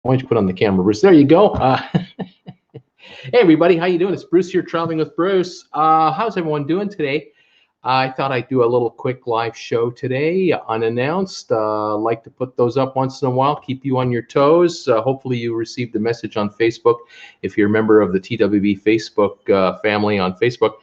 Why don't you put on the camera, Bruce? There you go. Hey, everybody. How you doing? It's Bruce here, traveling with Bruce. How's everyone doing today? I thought I'd do a little quick live show today, unannounced. Like to put those up once in a while, keep you on your toes. Hopefully you received the message on Facebook. If you're a member of the TWB Facebook family on Facebook.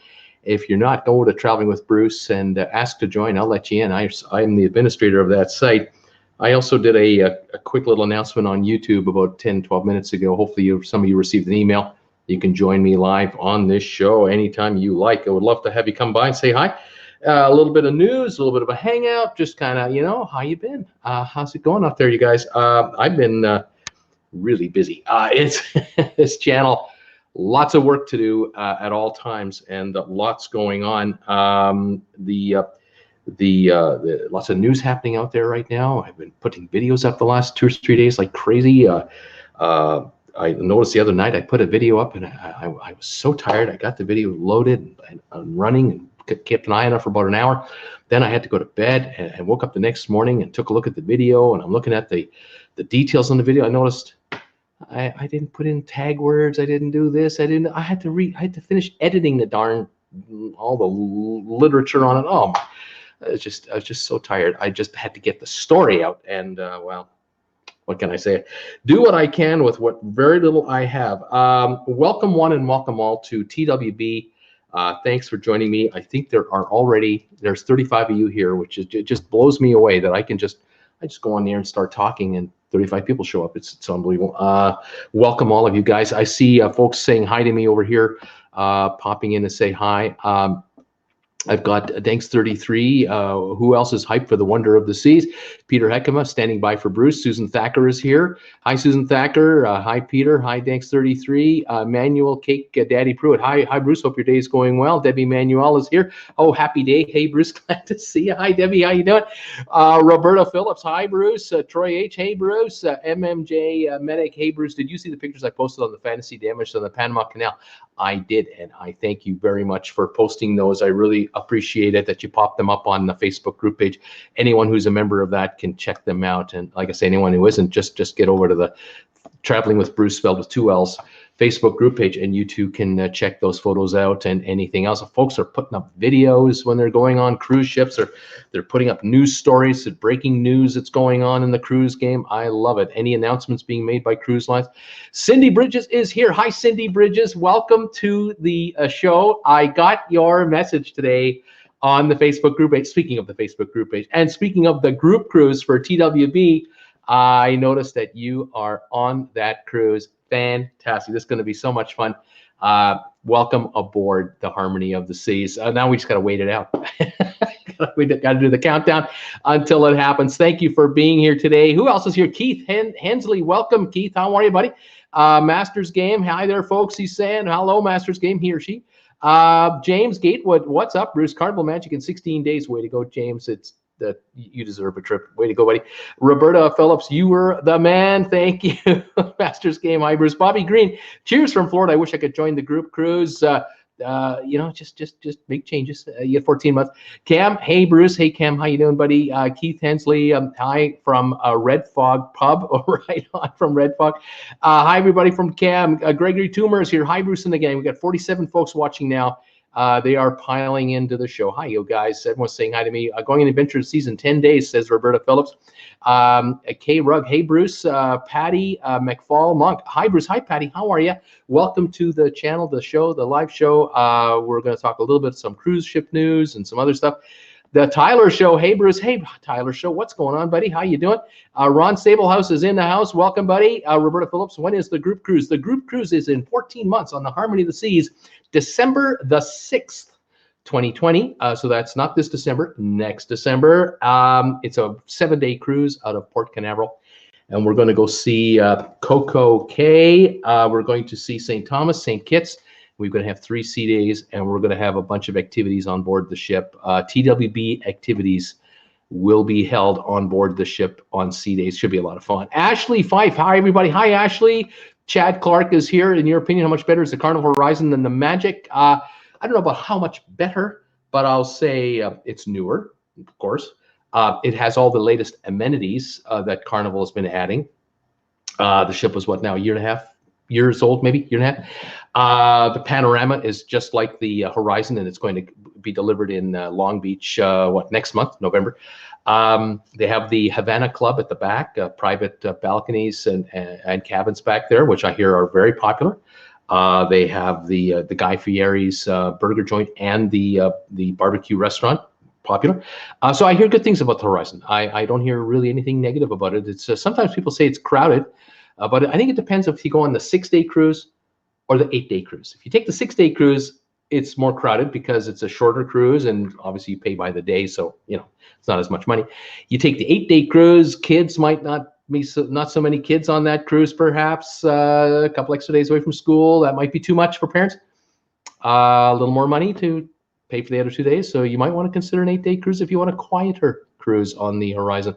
If you're not, go to Traveling with Bruce and ask to join. I'll let you in. I'm the administrator of that site. I also did a quick little announcement on YouTube about 10, 12 minutes ago. Hopefully some of you received an email. You can join me live on this show anytime you like. I would love to have you come by and say hi. A little bit of news, a little bit of a hangout, just kind of, how you been? How's it going out there, you guys? I've been really busy. It's this channel, lots of work to do at all times, and lots going on. Lots of news happening out there right now. I've been putting videos up the last 2 or 3 days like crazy. I noticed the other night I put a video up, and I was so tired. I got the video loaded and running, and kept an eye on it for about an hour. Then I had to go to bed, and woke up the next morning and took a look at the video, and I'm looking at the details on the video. I noticed I didn't put in tag words. I didn't do this. I had to finish editing the darn all the literature on it. Oh, I was just so tired. I just had to get the story out, and well, what can I say? Do what I can with what very little I have. Welcome one and welcome all to TWB. Thanks for joining me. I think there's 35 of you here, which just blows me away that I just go on there and start talking and 35 people show up. It's unbelievable. Welcome all of you guys. I see folks saying hi to me over here, popping in to say hi. I've got Danks33. Who else is hyped for the wonder of the seas? Peter Heckema standing by for Bruce. Susan Thacker is here. Hi, Susan Thacker. Hi, Peter. Hi, Danks33. Manuel Cake, Daddy Pruitt. Hi, Bruce. Hope your day is going well. Debbie Manuel is here. Oh, happy day. Hey, Bruce. Glad to see you. Hi, Debbie. How you doing? Roberta Phillips. Hi, Bruce. Troy H. Hey, Bruce. MMJ Medic. Hey, Bruce. Did you see the pictures I posted on the fantasy damage on the Panama Canal? I did, and I thank you very much for posting those. I really appreciate it that you popped them up on the Facebook group page. Anyone who's a member of that can check them out, and like I say, anyone who isn't, just get over to the Traveling with Bruce spelled with 2 L's Facebook group page, and you too can check those photos out and anything else. If folks are putting up videos when they're going on cruise ships, or they're putting up news stories, breaking news that's going on in the cruise game. I love it. Any announcements being made by cruise lines? Cindy Bridges is here. Hi, Cindy Bridges. Welcome to the show. I got your message today on the Facebook group page. Speaking of the Facebook group page, and speaking of the group cruise for TWB, I noticed that you are on that cruise. Fantastic. This is going to be so much fun. Welcome aboard the Harmony of the Seas. Now we just got to wait it out. We got to do the countdown until it happens. Thank you for being here today. Who else is here? Keith Hensley. Welcome, Keith. How are you, buddy? Masters Game. Hi there, folks. He's saying hello, Masters Game, he or she. James Gatewood. What's up, Bruce? Carnival Magic in 16 days. Way to go, James. That you deserve a trip. Way to go, buddy. Roberta Phillips, you were the man. Thank you. Masters Game. Hi, Bruce. Bobby Green. Cheers from Florida. I wish I could join the group cruise. Just make changes. You get 14 months. Cam. Hey, Bruce. Hey, Cam. How you doing, buddy? Keith Hensley. Hi from Red Fog Pub. Right on from Red Fog. Hi, everybody from Cam. Gregory Toomer is here. Hi, Bruce and the gang. We got 47 folks watching now. They are piling into the show. Hi, you guys. Everyone's saying hi to me. Going on adventure season 10 days, says Roberta Phillips. K Rug. Hey, Bruce. Patty McFall Monk. Hi, Bruce. Hi, Patty. How are you? Welcome to the channel, the show, the live show. We're going to talk a little bit some cruise ship news and some other stuff. The Tyler Show. Hey, Bruce. Hey, Tyler Show. What's going on, buddy? How you doing? Ron Sablehouse is in the house. Welcome, buddy. Roberta Phillips. When is the group cruise? The group cruise is in 14 months on the Harmony of the Seas, December the 6th, 2020. So that's not this December, next December. It's a 7-day cruise out of Port Canaveral. And we're going to go see Coco Cay. We're going to see St. Thomas, St. Kitts. We're going to have 3 sea days, and we're going to have a bunch of activities on board the ship. TWB activities will be held on board the ship on sea days. Should be a lot of fun. Ashley Fife. Hi, everybody. Hi, Ashley. Chad Clark is here. In your opinion, how much better is the Carnival Horizon than the Magic? I don't know about how much better, but I'll say it's newer, of course. It has all the latest amenities that Carnival has been adding. The ship was what now, a year and a half years old, maybe year and a half. The Panorama is just like the Horizon, and it's going to be delivered in Long Beach, next month, November. They have the Havana Club at the back, private balconies and cabins back there, which I hear are very popular. They have the Guy Fieri's burger joint and the barbecue restaurant, popular. So I hear good things about the Horizon. I don't hear really anything negative about it. It's sometimes people say it's crowded, but I think it depends if you go on the 6-day cruise or the 8-day cruise. If you take the 6-day cruise, it's more crowded because it's a shorter cruise, and obviously you pay by the day, so it's not as much money. You take the 8-day cruise, kids might not be not so many kids on that cruise, perhaps a couple extra days away from school. That might be too much for parents. A little more money to pay for the other 2 days, so you might want to consider an 8-day cruise if you want a quieter cruise on the Horizon.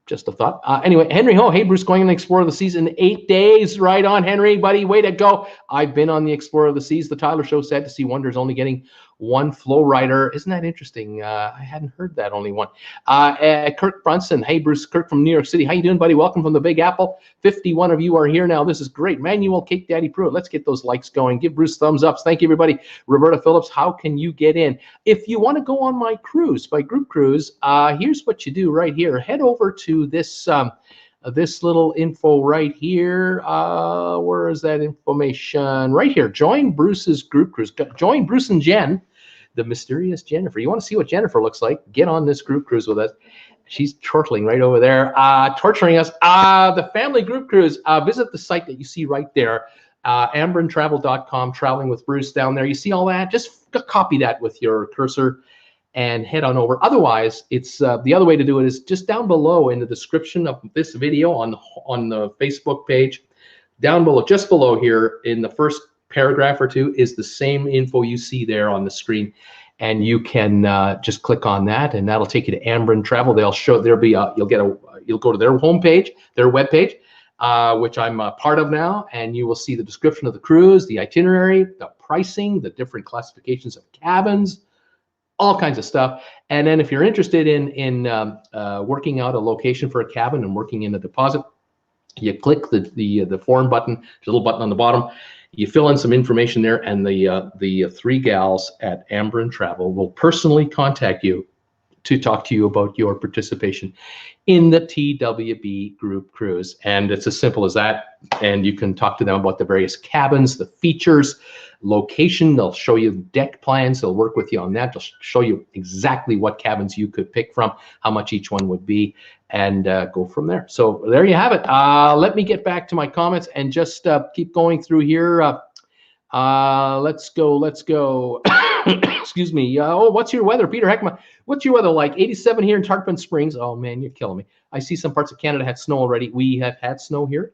Just a thought. Anyway, Henry Ho, hey Bruce, going on the Explorer of the Seas in 8 days. Right on, Henry, buddy, way to go. I've been on the Explorer of the Seas. The Tyler Show said to see wonders, only getting one flow rider. Isn't that interesting? I hadn't heard that, only one. Kirk Brunson, hey Bruce, Kirk from New York City. How you doing, buddy? Welcome from the Big Apple. 51 of you are here now. This is great. Manuel Cake Daddy Pruitt. Let's get those likes going. Give Bruce thumbs ups. Thank you, everybody. Roberta Phillips, how can you get in? If you want to go on my cruise, my group cruise, here's what you do right here. Head over to this this little info right here. Where is that information? Right here. Join Bruce's group cruise. Join Bruce and Jen, the mysterious Jennifer. You want to see what Jennifer looks like? Get on this group cruise with us. She's chortling right over there, torturing us. The family group cruise. Visit the site that you see right there, ambrintravel.com, traveling with Bruce down there. You see all that? Just copy that with your cursor and head on over. Otherwise, it's the other way to do it is just down below in the description of this video on the Facebook page. Down below, just below here in the first paragraph or two is the same info you see there on the screen, and you can just click on that, and that'll take you to Ambrin Travel. They'll show you'll go to their homepage, their webpage, which I'm a part of now, and you will see the description of the cruise, the itinerary, the pricing, the different classifications of cabins, all kinds of stuff. And then if you're interested in working out a location for a cabin and working in a deposit, you click the form button, the little button on the bottom. You fill in some information there, and the three gals at Ambrin Travel will personally contact you to talk to you about your participation in the TWB group cruise. And it's as simple as that. And you can talk to them about the various cabins, the features, location. They'll show you deck plans. They'll work with you on that. They'll show you exactly what cabins you could pick from, how much each one would be, and go from there. So there you have it. Let me get back to my comments and just keep going through here. Let's go. Excuse me. Oh, what's your weather? Peter Heckman, what's your weather like? 87 here in Tarpon Springs. Oh man, you're killing me. I see some parts of Canada had snow already. We have had snow here.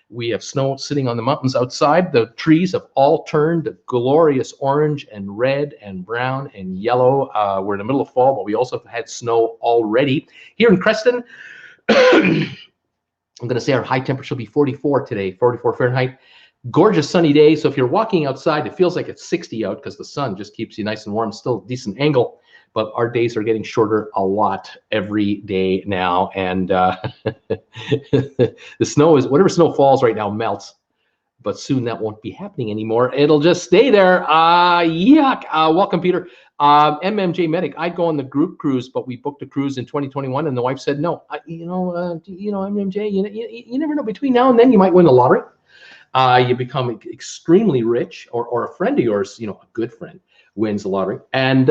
We have snow sitting on the mountains outside. The trees have all turned glorious orange and red and brown and yellow. We're in the middle of fall, but we also have had snow already. Here in Creston, I'm going to say our high temperature will be 44 today, 44 Fahrenheit. Gorgeous sunny day. So if you're walking outside, it feels like it's 60 out because the sun just keeps you nice and warm. Still a decent angle, but our days are getting shorter a lot every day now. And the snow is, whatever snow falls right now melts, but soon that won't be happening anymore. It'll just stay there. Yuck. Welcome, Peter. MMJ Medic, I'd go on the group cruise, but we booked a cruise in 2021 and the wife said no. MMJ, you never know. Between now and then you might win the lottery. You become extremely rich, or a friend of yours, a good friend, wins the lottery, and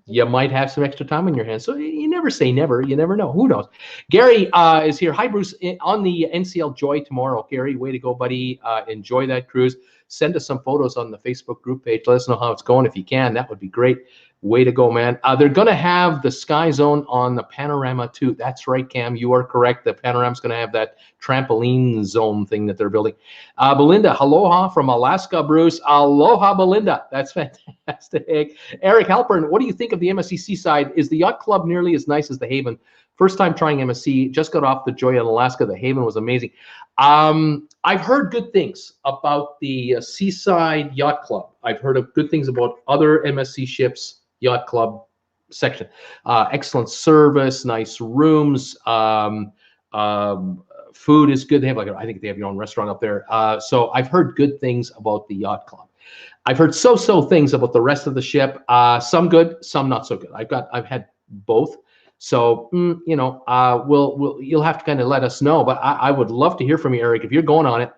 you might have some extra time on your hands. So you never say never. You never know. Who knows? Gary is here. Hi, Bruce. On the NCL Joy tomorrow. Gary, way to go, buddy. Enjoy that cruise. Send us some photos on the Facebook group page. Let us know how it's going if you can. That would be great. Way to go, man. They're going to have the Sky Zone on the Panorama too. That's right, Cam. You are correct. The Panorama's going to have that trampoline zone thing that they're building. Belinda, aloha from Alaska, Bruce. Aloha, Belinda. That's fantastic. Eric Halpern, what do you think of the MSC Seaside? Is the yacht club nearly as nice as the Haven? First time trying MSC. Just got off the Joy in Alaska. The Haven was amazing. I've heard good things about the Seaside Yacht Club. I've heard of good things about other MSC ships. Yacht Club section. Excellent service, nice rooms, food is good. They have I think they have their own restaurant up there. So I've heard good things about the yacht club. I've heard so things about the rest of the ship. Some good, some not so good. I've had both. So you'll have to kind of let us know. But I would love to hear from you, Eric, if you're going on it.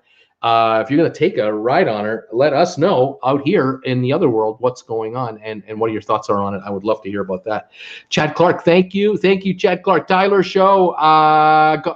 If you're going to take a ride on her, let us know out here in the other world what's going on and what your thoughts are on it. I would love to hear about that. Chad Clark, thank you, Chad Clark. Tyler Show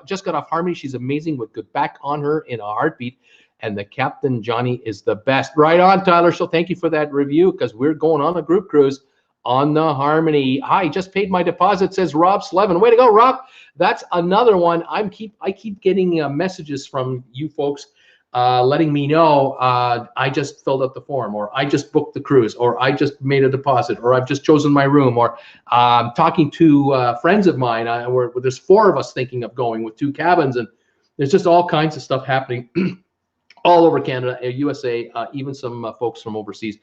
just got off Harmony. She's amazing. Would get back on her in a heartbeat. And the Captain Johnny is the best. Right on, Tyler. So thank you for that review, because we're going on a group cruise on the Harmony. Hi, just paid my deposit, says Rob Slevin. Way to go, Rob. That's another one. I keep getting messages from you folks letting me know I just filled out the form, or I just booked the cruise, or I just made a deposit, or I've just chosen my room, or talking to friends of mine. Where there's 4 of us thinking of going with 2 cabins, and there's just all kinds of stuff happening all over Canada, USA, even some folks from overseas.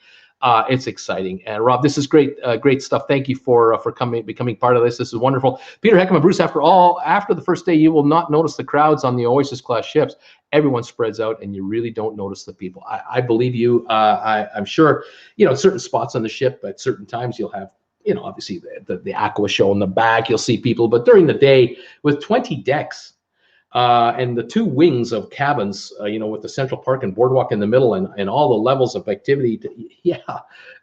It's exciting. And Rob, this is great, great stuff. Thank you for becoming part of this. This is wonderful. Peter Heckman, Bruce, after the first day, you will not notice the crowds on the Oasis class ships. Everyone spreads out, and you really don't notice the people. I believe you. I'm sure, certain spots on the ship at certain times you'll have, obviously the Aqua show in the back, you'll see people, but during the day with 20 decks, and the 2 wings of cabins, with the Central Park and Boardwalk in the middle, and all the levels of activity,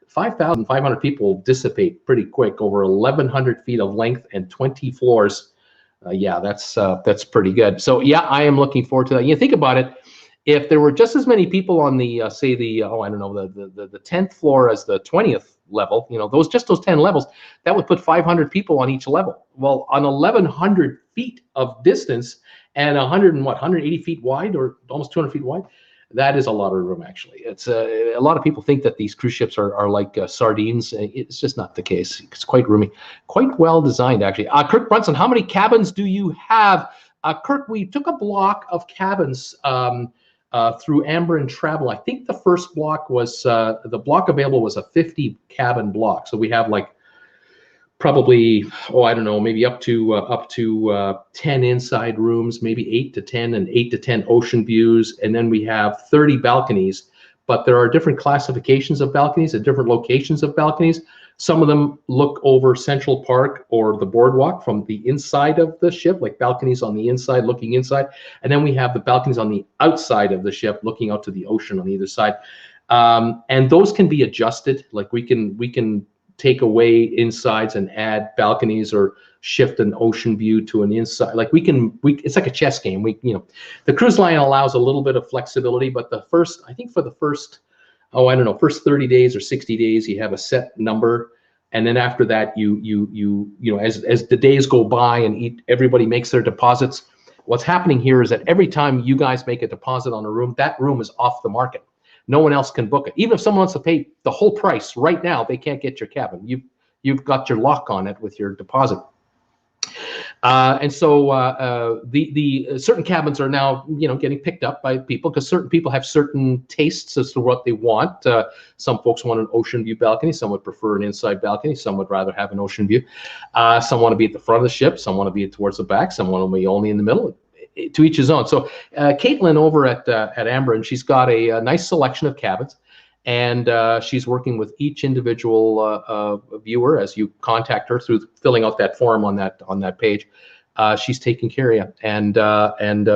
5,500 people dissipate pretty quick over 1,100 feet of length and 20 floors. That's pretty good. So I am looking forward to that. You think about it, if there were just as many people on the say the 10th floor as the 20th level, those 10 levels, that would put 500 people on each level. Well, on 1,100 feet of distance and 180 feet wide, or almost 200 feet wide, that is a lot of room. Actually, it's a lot of people think that these cruise ships are like sardines. It's just not the case. It's quite roomy, quite well designed, actually. Kirk Brunson, how many cabins do you have? Kirk, we took a block of cabins through Amber and Travel. I think the first block was the block available was a 50 cabin block. So we have probably, maybe up to 10 inside rooms, maybe 8 to 10, and 8 to 10 ocean views, and then we have 30 balconies. But there are different classifications of balconies and different locations of balconies. Some of them look over Central Park or the boardwalk from the inside of the ship, like balconies on the inside looking inside. And then we have the balconies on the outside of the ship looking out to the ocean on either side. And those can be adjusted. Like we can take away insides and add balconies, or shift an ocean view to an inside. Like it's like a chess game. The cruise line allows a little bit of flexibility, but first 30 days or 60 days, you have a set number. And then after that, as the days go by and everybody makes their deposits, what's happening here is that every time you guys make a deposit on a room, that room is off the market. No one else can book it. Even if someone wants to pay the whole price right now, they can't get your cabin. You've got your lock on it with your deposit. And so the certain cabins are now getting picked up by people, because certain people have certain tastes as to what they want. Some folks want an ocean view balcony. Some would prefer an inside balcony. Some would rather have an ocean view. Some want to be at the front of the ship. Some want to be towards the back. Some want to be only in the middle. To each his own. So Caitlin over at Amber, and she's got a nice selection of cabins, and she's working with each individual viewer as you contact her through filling out that form on that page. She's taking care of you, and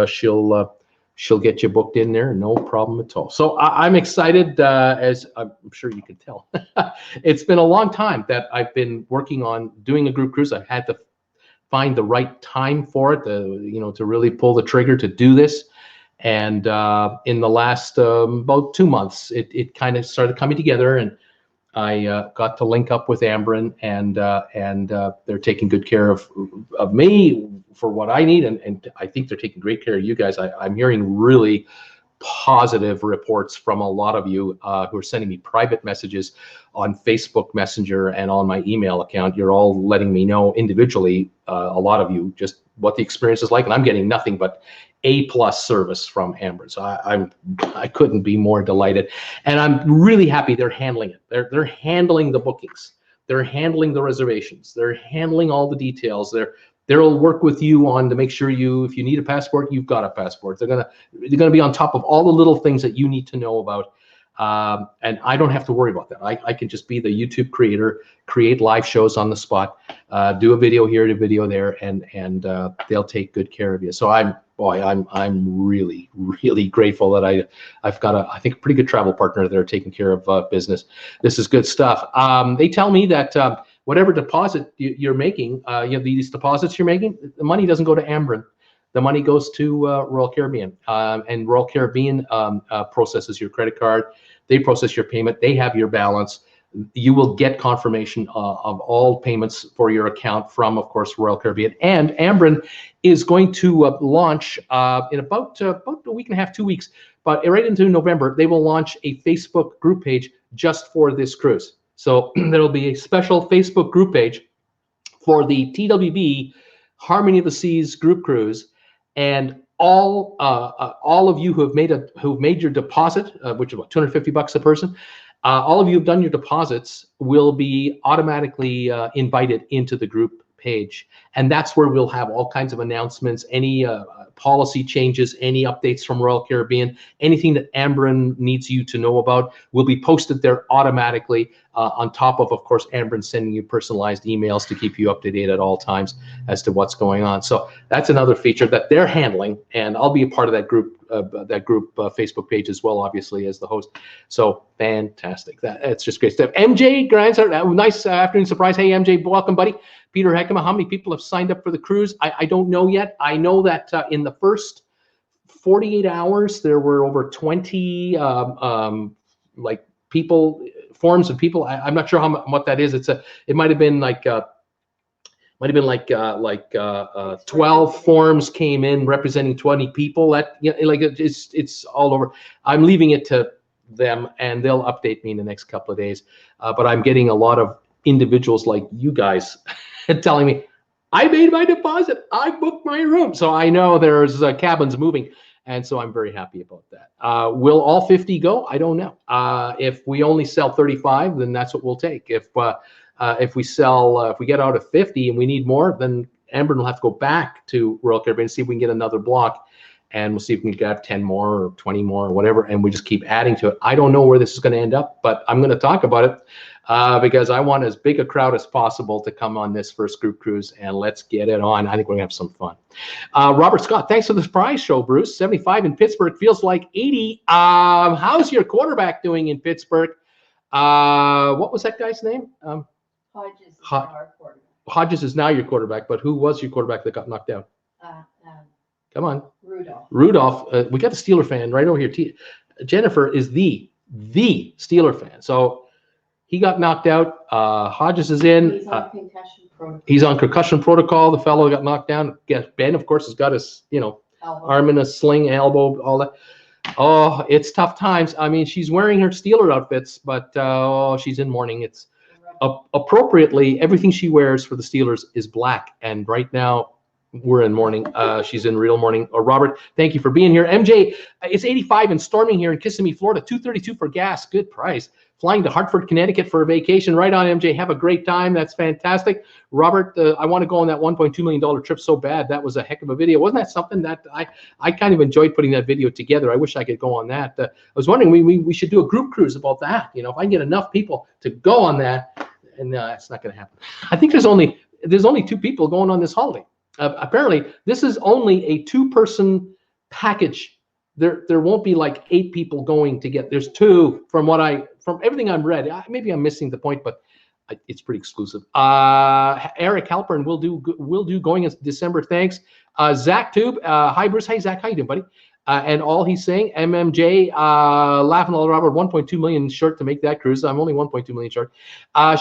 she'll get you booked in there, no problem at all. So I'm excited, as I'm sure you can tell. It's been a long time that I've been working on doing a group cruise. I've had to find the right time for it, to really pull the trigger to do this. And in the last about 2 months, it kind of started coming together, and I got to link up with Amber, and they're taking good care of me for what I need, and I think they're taking great care of you guys. I'm hearing really positive reports from a lot of you who are sending me private messages on Facebook Messenger and on my email account. You're all letting me know individually, a lot of you, just what the experience is like, and I'm getting nothing but A+ service from Amber. So I couldn't be more delighted, and I'm really happy they're handling it. They're handling the bookings. They're handling the reservations. They're handling all the details. They'll work with you on to make sure if you need a passport, you've got a passport. They're gonna be on top of all the little things that you need to know about. And I don't have to worry about that. I can just be the YouTube creator, create live shows on the spot, do a video here, a video there, and they'll take good care of you. So I'm really, really grateful that I've got I think a pretty good travel partner that are taking care of business. This is good stuff. They tell me that whatever deposit you're making, these deposits you're making, the money doesn't go to Ambren. The money goes to Royal Caribbean, and Royal Caribbean processes your credit card. They process your payment. They have your balance. You will get confirmation of all payments for your account from, of course, Royal Caribbean. And Ambren is going to launch in about a week and a half, 2 weeks, but right into November, they will launch a Facebook group page just for this cruise. So there'll be a special Facebook group page for the TWB Harmony of the Seas group cruise, and all of you who've made your deposit, which is about $250 a person, all of you who've done your deposits will be automatically invited into the group page, and that's where we'll have all kinds of announcements, any policy changes, any updates from Royal Caribbean, anything that Ambren needs you to know about will be posted there automatically, on top of course, Ambren sending you personalized emails to keep you up to date at all times as to what's going on. So that's another feature that they're handling, and I'll be a part of that group Facebook page as well, obviously, as the host. So fantastic. It's just great stuff. MJ Grimes, nice afternoon surprise. Hey, MJ, welcome, buddy. Peter Heckema, how many people have signed up for the cruise? I don't know yet. I know that in the first 48 hours, there were over 20 like people, forms of people. I'm not sure what that is. It might have been like 12 forms came in representing 20 people. That it's all over. I'm leaving it to them, and they'll update me in the next couple of days. But I'm getting a lot of individuals like you guys telling me, I made my deposit, I booked my room. So I know there's cabins moving, and so I'm very happy about that. Will all 50 go? I don't know. If we only sell 35, then that's what we'll take. If we get out of 50 and we need more, then Ambren will have to go back to Royal Caribbean and see if we can get another block, and we'll see if we can grab 10 more or 20 more or whatever, and we just keep adding to it. I don't know where this is going to end up, but I'm going to talk about it because I want as big a crowd as possible to come on this first group cruise, and let's get it on. I think we're going to have some fun. Robert Scott, thanks for the surprise show, Bruce. 75 in Pittsburgh feels like 80. How's your quarterback doing in Pittsburgh? What was that guy's name? Hodges is our quarterback. Hodges is now your quarterback, but who was your quarterback that got knocked out? Come on. Rudolph. We got the Steeler fan right over here. Jennifer is the Steeler fan. So he got knocked out. Hodges is in. He's on concussion protocol. He's on concussion protocol. The fellow got knocked down. Ben, of course, has got his, elbow. Arm in a sling, elbow, all that. Oh, it's tough times. I mean, she's wearing her Steeler outfits, but she's in mourning. It's appropriately, everything she wears for the Steelers is black, and right now we're in mourning. She's in real mourning. Robert, thank you for being here. MJ, it's 85 and storming here in Kissimmee, Florida. $2.32 for gas, good price. Flying to Hartford, Connecticut for a vacation. Right on, MJ. Have a great time. That's fantastic. Robert, I want to go on that $1.2 million trip so bad. That was a heck of a video. Wasn't that something that I kind of enjoyed putting that video together? I wish I could go on that. I was wondering, we should do a group cruise about that. If I can get enough people to go on that, and that's not going to happen. I think there's only 2 people going on this holiday. Apparently, this is only a 2-person package. There won't be like 8 people going to get. There's 2 from everything I've read. Maybe I'm missing the point, but it's pretty exclusive. Eric Halpern will do going in December. Thanks. Zach Tube. Hi Bruce. Hey Zach. How you doing, buddy? And all he's saying, MMJ, laughing all Robert, 1.2 million short to make that cruise. I'm only 1.2 million short.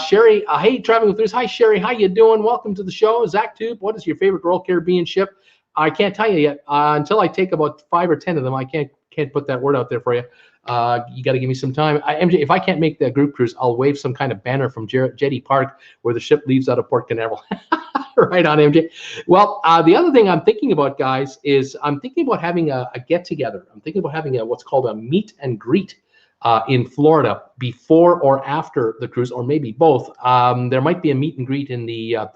Sherry, hey, traveling with us. Hi, Sherry. How you doing? Welcome to the show. Zach Tube, what is your favorite Royal Caribbean ship? I can't tell you yet. Until I take about 5 or 10 of them, I can't put that word out there for you. You got to give me some time. MJ, if I can't make that group cruise, I'll wave some kind of banner from Jetty Park where the ship leaves out of Port Canaveral. Right on, MJ. Well, the other thing I'm thinking about, guys, is I'm thinking about having a get-together. I'm thinking about having what's called a meet and greet in Florida before or after the cruise, or maybe both. There might be a meet and greet in the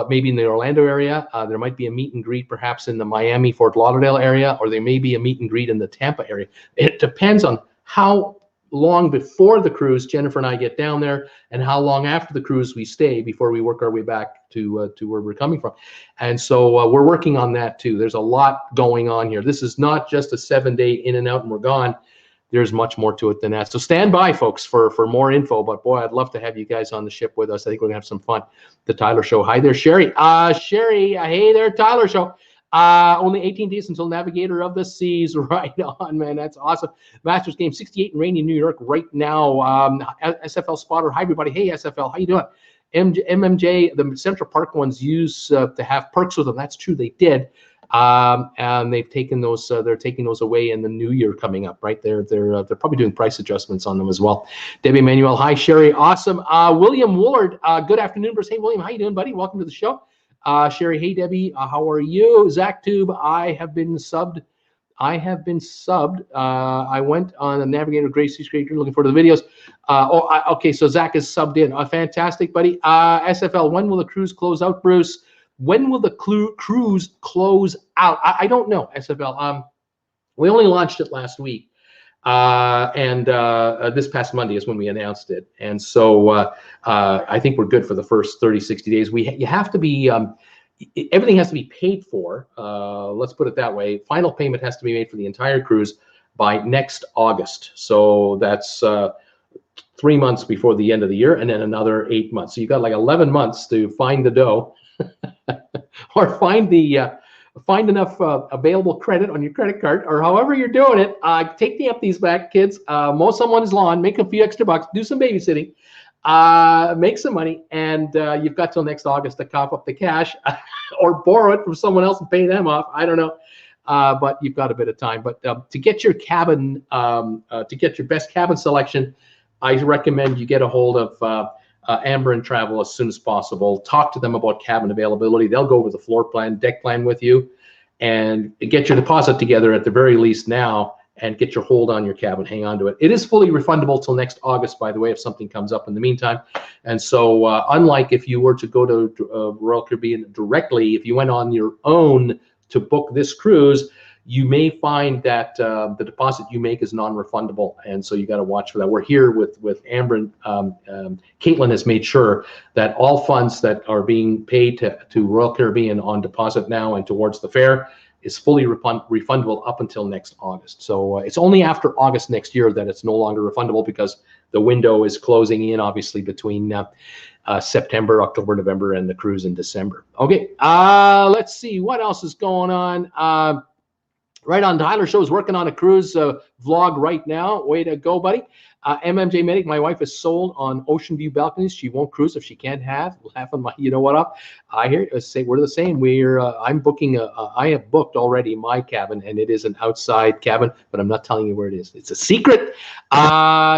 maybe in the Orlando area. There might be a meet and greet perhaps in the Miami, Fort Lauderdale area, or there may be a meet and greet in the Tampa area. It depends on how long before the cruise Jennifer and I get down there, and how long after the cruise we stay before we work our way back to where we're coming from. And so we're working on that too. There's a lot going on here. This is not just a 7-day in and out and we're gone. There's much more to it than that. So stand by, folks, for more info. But boy, I'd love to have you guys on the ship with us. I think we're gonna have some fun. The Tyler Show. Hi there, Sherry. Sherry, hey there, Tyler Show. Only 18 days until Navigator of the Seas. Right on, man. That's awesome. Masters game 68 in rainy New York right now. SFL spotter. Hi, everybody. Hey, SFL. How you doing? MMJ, the Central Park ones used to have perks with them. That's true. They did. And they've taken those. They're taking those away in the new year coming up, right? They're probably doing price adjustments on them as well. Debbie Manuel, hi Sherry, awesome. William Woolard, good afternoon, Bruce. Hey William, how you doing, buddy? Welcome to the show. Sherry, hey Debbie, how are you? Zach Tube, I have been subbed. I went on the Navigator Gracie Scraper, looking forward to the videos. Okay, so Zach is subbed in. Fantastic, buddy. SFL, when will the cruise close out, Bruce? When will the cruise close out? I don't know, SFL. We only launched it last week. And this past Monday is when we announced it. And so I think we're good for the first 30, 60 days. You have to be, everything has to be paid for. Let's put it that way. Final payment has to be made for the entire cruise by next August. So that's 3 months before the end of the year, and then another 8 months. So you've got like 11 months to find the dough or find enough available credit on your credit card, or however you're doing it. Take the empties back, kids. Mow someone's lawn, make a few extra bucks, do some babysitting, make some money, and you've got till next August to cough up the cash or borrow it from someone else and pay them off. I don't know. But you've got a bit of time. But to get your cabin, to get your best cabin selection, I recommend you get a hold of Amber and Travel as soon as possible. Talk to them about cabin availability. They'll go over the floor plan, deck plan with you, and get your deposit together at the very least now, and get your hold on your cabin. Hang on to it. It is fully refundable till next August, by the way, if something comes up in the meantime. And so unlike if you were to go to Royal Caribbean directly, if you went on your own to book this cruise, you may find that the deposit you make is non-refundable, and so you got to watch for that. We're here with Amber and Caitlin has made sure that all funds that are being paid to Royal Caribbean on deposit now and towards the fare is fully refundable up until next August. So it's only after August next year that it's no longer refundable, because the window is closing in, obviously, between September, October, November, and the cruise in December. Okay, let's see what else is going on. Right on, Tyler Show is working on a cruise vlog right now. Way to go, buddy. MMJ Medic, my wife is sold on ocean view balconies. She won't cruise if she can't have. We'll have on my, you know what up. I hear you say we're the same. I'm booking I have booked already my cabin, and it is an outside cabin, but I'm not telling you where it is. It's a secret.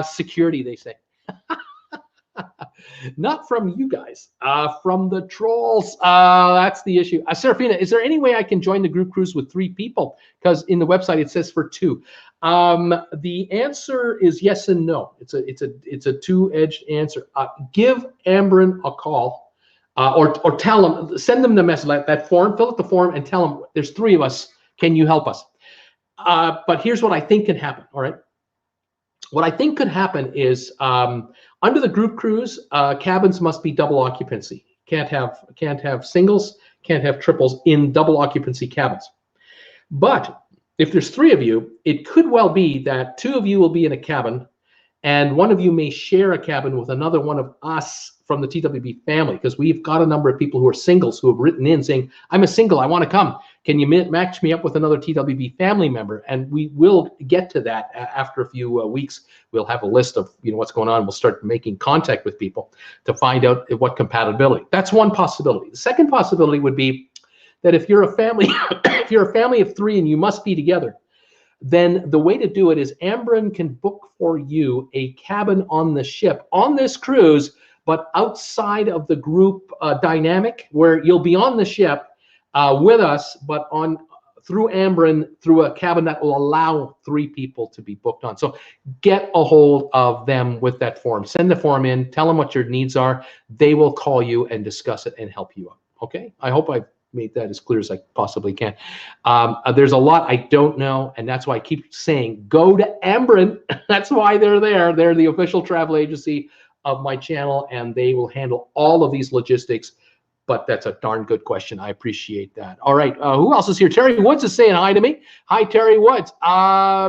Security, they say. Not from you guys, from the trolls. That's the issue. Serafina, is there any way I can join the group cruise with 3 people? Because in the website it says for 2. The answer is yes and no. It's a two-edged answer. Give Ambrin a call, or tell them, send them the message, that form, fill out the form, and tell them there's 3 of us. Can you help us? But here's what I think can happen. All right. What I think could happen is under the group cruise, cabins must be double occupancy. Can't have singles, can't have triples in double occupancy cabins. But if there's 3 of you, it could well be that 2 of you will be in a cabin, and 1 of you may share a cabin with another one of us from the TWB family, because we've got a number of people who are singles who have written in saying, I'm a single, I want to come. Can you match me up with another TWB family member? And we will get to that after a few weeks. We'll have a list of what's going on. We'll start making contact with people to find out what compatibility. That's one possibility. The second possibility would be that if you're a family, if you're a family of 3 and you must be together, then the way to do it is Ambrin can book for you a cabin on the ship on this cruise, but outside of the group dynamic, where you'll be on the ship with us, but on through Ambren, through a cabin that will allow 3 people to be booked on. So get a hold of them with that form. Send the form in, tell them what your needs are. They will call you and discuss it and help you out. Okay, I hope I've made that as clear as I possibly can. There's a lot I don't know, and that's why I keep saying go to Ambren. That's why they're there. They're the official travel agency of my channel, and they will handle all of these logistics. But that's a darn good question. I appreciate that. All right, who else is here? Terry Woods is saying hi to me. Hi, Terry Woods.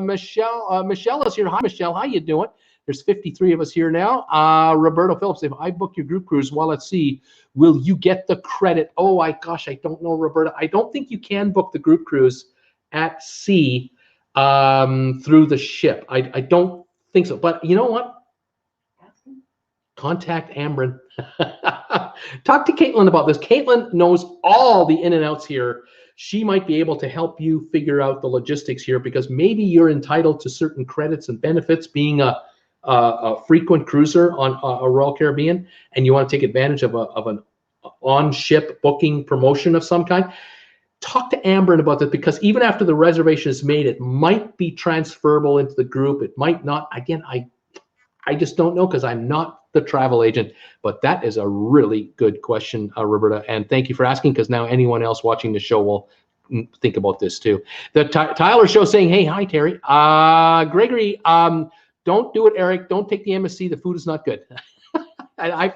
Michelle is here. Hi, Michelle. How you doing? There's 53 of us here now. Roberto Phillips, if I book your group cruise while at sea, will you get the credit? Oh, gosh, I don't know, Roberta. I don't think you can book the group cruise at sea through the ship. I don't think so. But you know what? Contact Ambren. Talk to Caitlin about this. Caitlin knows all the in and outs here. She might be able to help you figure out the logistics here, because maybe you're entitled to certain credits and benefits being a frequent cruiser on a Royal Caribbean, and you want to take advantage of an on-ship booking promotion of some kind. Talk to Ambren about that, because even after the reservation is made, it might be transferable into the group. It might not. Again, I just don't know, because I'm not the travel agent. But that is a really good question, Roberta, and thank you for asking, because now anyone else watching the show will think about this too. The Tyler Show saying, hey, hi, Terry. Gregory, don't do it, Eric. Don't take the MSC. The food is not good. And I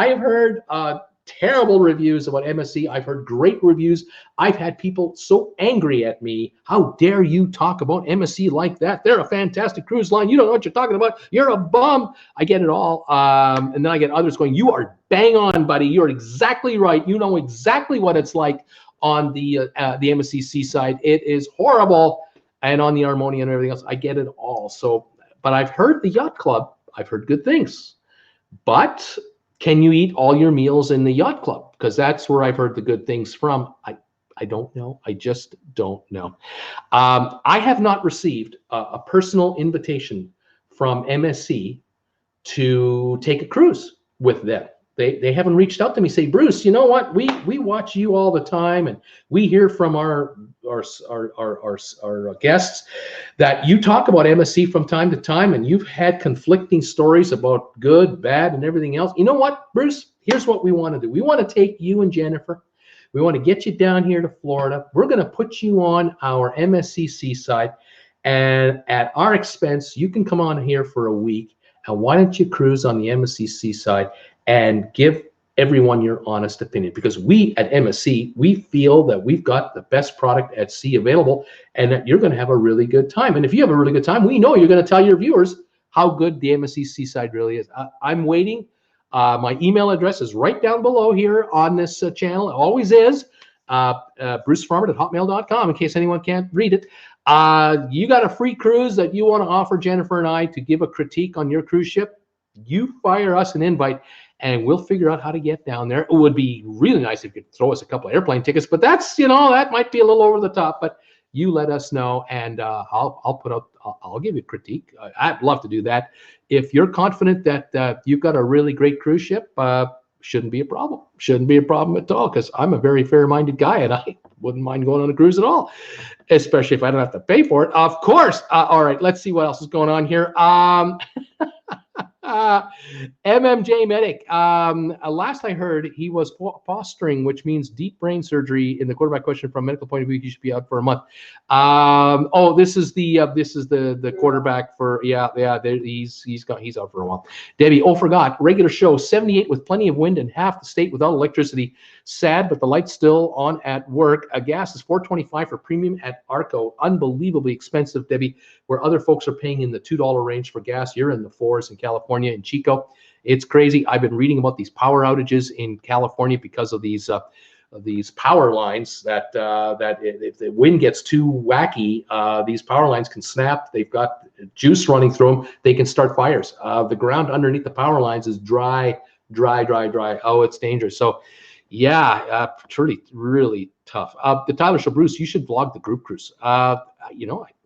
have heard terrible reviews about MSC. I've heard great reviews. I've had people so angry at me. How dare you talk about MSC like that? They're a fantastic cruise line. You don't know what you're talking about. You're a bum. I get it all. And then I get others going, you are bang on, buddy. You're exactly right. You know exactly what it's like on the MSC Seaside. It is horrible. And on the Harmonia and everything else, I get it all. So, but I've heard the Yacht Club. I've heard good things. But can you eat all your meals in the Yacht Club? Because that's where I've heard the good things from. I don't know. I just don't know. I have not received a personal invitation from MSC to take a cruise with them. They haven't reached out to me, say, Bruce, you know what? We watch you all the time, and we hear from our guests that you talk about MSC from time to time, and you've had conflicting stories about good, bad, and everything else. You know what, Bruce? Here's what we want to do. We want to take you and Jennifer. We want to get you down here to Florida. We're going to put you on our MSC Seaside, and at our expense, you can come on here for a week. And why don't you cruise on the MSC Seaside and give everyone your honest opinion? Because we at MSC, we feel that we've got the best product at sea available, and that you're going to have a really good time. And if you have a really good time, we know you're going to tell your viewers how good the MSC Seaside really is. I'm waiting. My email address is right down below here on this channel. It always is. brucefrommert@hotmail.com, in case anyone can't read it. You got a free cruise that you want to offer Jennifer and I to give a critique on your cruise ship? You fire us an invite, and we'll figure out how to get down there. It would be really nice if you could throw us a couple of airplane tickets, but that's, that might be a little over the top. But you let us know, and I'll give you a critique. I'd love to do that. If you're confident that you've got a really great cruise ship, shouldn't be a problem. Shouldn't be a problem at all, because I'm a very fair-minded guy, and I wouldn't mind going on a cruise at all, especially if I don't have to pay for it. Of course. All right, let's see what else is going on here. MMJ Medic. Last I heard, he was fostering, which means deep brain surgery. In the quarterback question, from a medical point of view, he should be out for a month. This is the quarterback for he's out for a while. Debbie, forgot regular show 78 with plenty of wind and half the state without electricity. Sad, but the light's still on at work. Gas is $4.25 for premium at Arco. Unbelievably expensive, Debbie. Where other folks are paying in the $2 range for gas, you're in the $4s in California, in Chico. It's crazy. I've been reading about these power outages in California because of these power lines that if the wind gets too wacky, these power lines can snap. They've got juice running through them. They can start fires. The ground underneath the power lines is dry. Oh, it's dangerous. So yeah, really tough. The Tyler Show, Bruce, you should vlog the group cruise.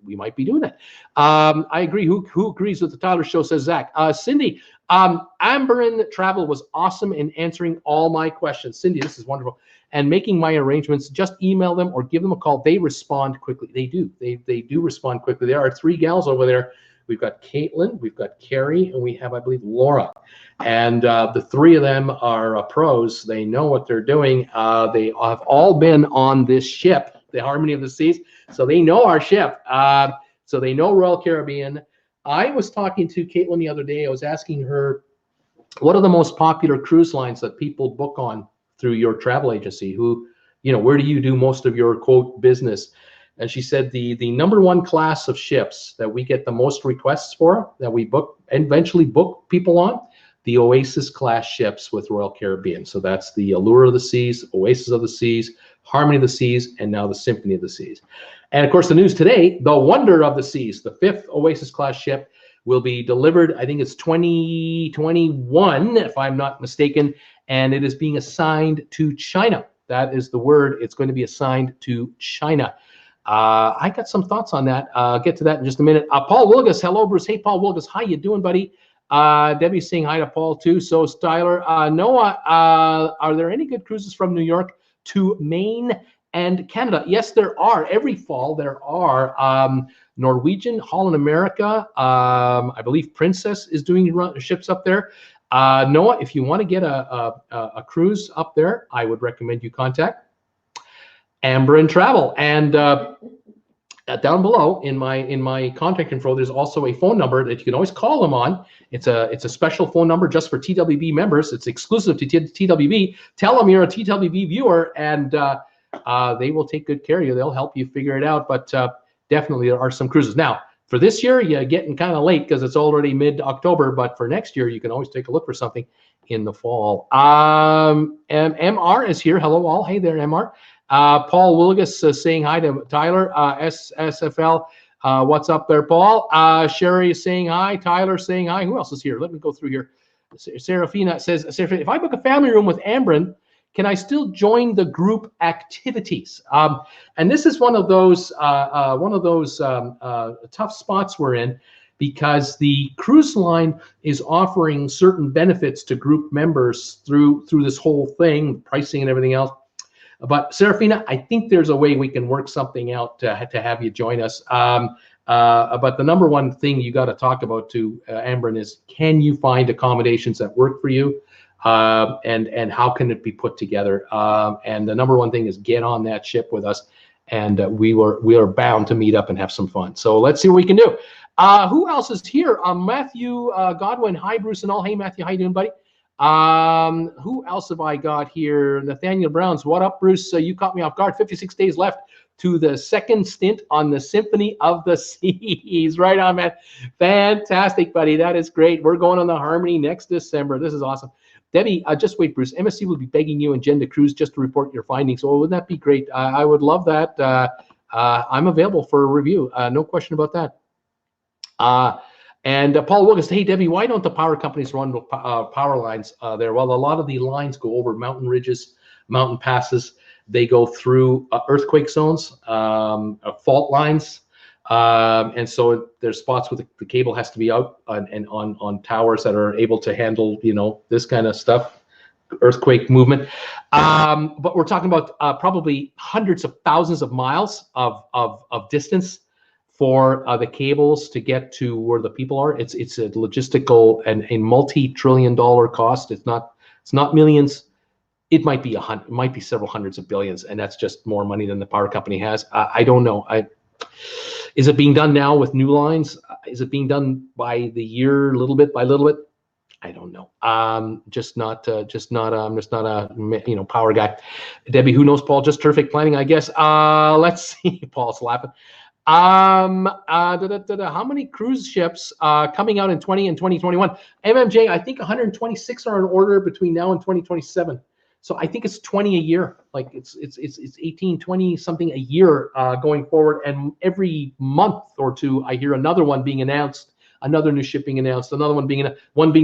we might be doing that. I agree. Who agrees with the Tyler Show, says Zach. Cindy, Amberin Travel was awesome in answering all my questions. Cindy, this is wonderful. And making my arrangements, just email them or give them a call. They respond quickly. They do. They do respond quickly. There are 3 gals over there. We've got Caitlin, we've got Carrie, and we have, I believe, Laura. And the 3 of them are pros. They know what they're doing. They have all been on this ship, the Harmony of the Seas. So they know our ship. So they know Royal Caribbean. I was talking to Caitlin the other day. I was asking her, what are the most popular cruise lines that people book on through your travel agency? Where do you do most of your, quote, business? And she said the number 1 class of ships that we get the most requests for, that we eventually book people on, the Oasis class ships with Royal Caribbean. So that's the Allure of the Seas, Oasis of the Seas, Harmony of the Seas, and now the Symphony of the Seas. And of course, the news today, the Wonder of the Seas, the 5th Oasis class ship, will be delivered, I think it's 2021, if I'm not mistaken, and it is being assigned to China. That is the word. It's going to be assigned to China. I got some thoughts on that. I'll get to that in just a minute. Paul Wilgus, hello, Bruce. Hey, Paul Wilgus, how you doing, buddy? Debbie's saying hi to Paul, too. So, Styler, Noah, are there any good cruises from New York to Maine and Canada? Yes, there are. Every fall, there are. Norwegian, Holland America, I believe Princess is doing ships up there. Noah, if you want to get a cruise up there, I would recommend you contact Amberin Travel. And down below in my contact info, there's also a phone number that you can always call them on. It's a special phone number just for TWB members. It's exclusive to TWB. Tell them you're a TWB viewer, and they will take good care of you. They'll help you figure it out. But definitely there are some cruises. Now, for this year, you're getting kind of late because it's already mid-October. But for next year, you can always take a look for something in the fall. MR is here. Hello, all. Hey there, MR. Paul Wilgus saying hi to Tyler. SFL, what's up there, Paul? Sherry is saying hi. Tyler saying hi. Who else is here? Let me go through here. Serafina says, if I book a family room with Amberin, can I still join the group activities? And this is one of those tough spots we're in, because the cruise line is offering certain benefits to group members through this whole thing, pricing and everything else. But Serafina, I think there's a way we can work something out to have you join us. But the number one thing you got to talk about to Amberin is, can you find accommodations that work for you, and how can it be put together? And the number one thing is get on that ship with us, and we are bound to meet up and have some fun. So let's see what we can do. Who else is here? Matthew Godwin. Hi, Bruce and all. Hey, Matthew, how you doing, buddy? Who else have I got here? Nathaniel Browns. What up, Bruce? You caught me off guard. 56 days left to the second stint on the Symphony of the Seas. Right on, man. Fantastic, buddy. That is great. We're going on the Harmony next December. This is awesome. Debbie, just wait, Bruce. MSC will be begging you and Jen to cruise just to report your findings. So wouldn't that be great? I would love that. I'm available for a review. No question about that. And Paul Wilkins, hey, Debbie, why don't the power companies run power lines there? Well, a lot of the lines go over mountain ridges, mountain passes. They go through earthquake zones, fault lines. And so there's spots where the cable has to be out on towers that are able to handle, this kind of stuff, earthquake movement. But we're talking about probably hundreds of thousands of miles of distance for the cables to get to where the people are. It's a logistical and a multi-trillion-dollar cost. It's not millions. It might be several hundreds of billions, and that's just more money than the power company has. I don't know. Is it being done now with new lines? Is it being done by the year, little bit by little bit? I don't know. I'm just not a power guy. Debbie, who knows, Paul? Just terrific planning, I guess. Let's see. Paul's laughing. How many cruise ships coming out in 2020 and 2021? MMJ, I think 126 are in order between now and 2027. So I think it's 20 a year. Like it's 18, 20 something a year going forward. And every month or two, I hear another one being announced, another new ship being announced, another one being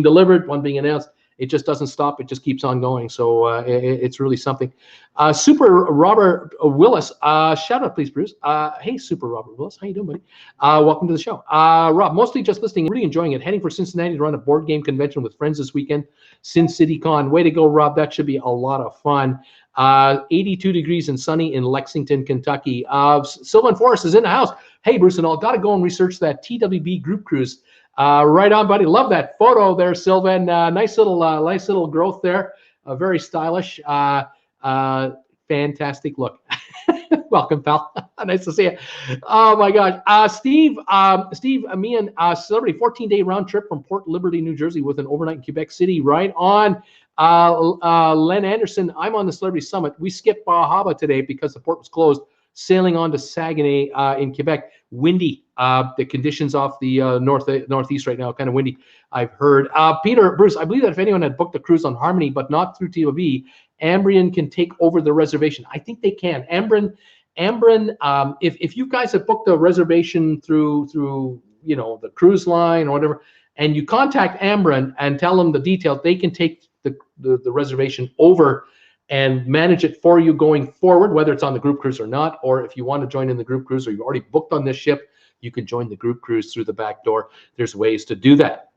delivered, one being announced. it just doesn't stop. It just keeps on going. So it's really something. Super Robert Willis, shout out please, Bruce. Hey, Super Robert Willis, how you doing, buddy? Welcome to the show. Rob, mostly just listening, really enjoying it. Heading for Cincinnati to run a board game convention with friends this weekend. Sin City Con. Way to go, Rob. That should be a lot of fun. 82 degrees and sunny in Lexington, Kentucky. Sylvan Forrest is in the house. Hey, Bruce and all, got to go and research that TWB group cruise. Right on, buddy. Love that photo there, Sylvan. Nice little growth there. Very stylish. Fantastic look. Welcome, pal. Nice to see you. Oh my gosh. Steve, me and celebrity 14-day round trip from Port Liberty, New Jersey, with an overnight in Quebec City. Right on. Len Anderson, I'm on the Celebrity Summit. We skipped Bahaba today because the port was closed. Sailing on to Saguenay in Quebec. Windy. The conditions off the northeast right now, kind of windy, I've heard. Peter, Bruce, I believe that if anyone had booked a cruise on Harmony, but not through TWB, Ambrian can take over the reservation. I think they can. Ambrian, if you guys have booked a reservation through the cruise line or whatever, and you contact Ambrian and tell them the details, they can take the reservation over and manage it for you going forward, whether it's on the group cruise or not, or if you want to join in the group cruise or you've already booked on this ship, you can join the group cruise through the back door. There's ways to do that.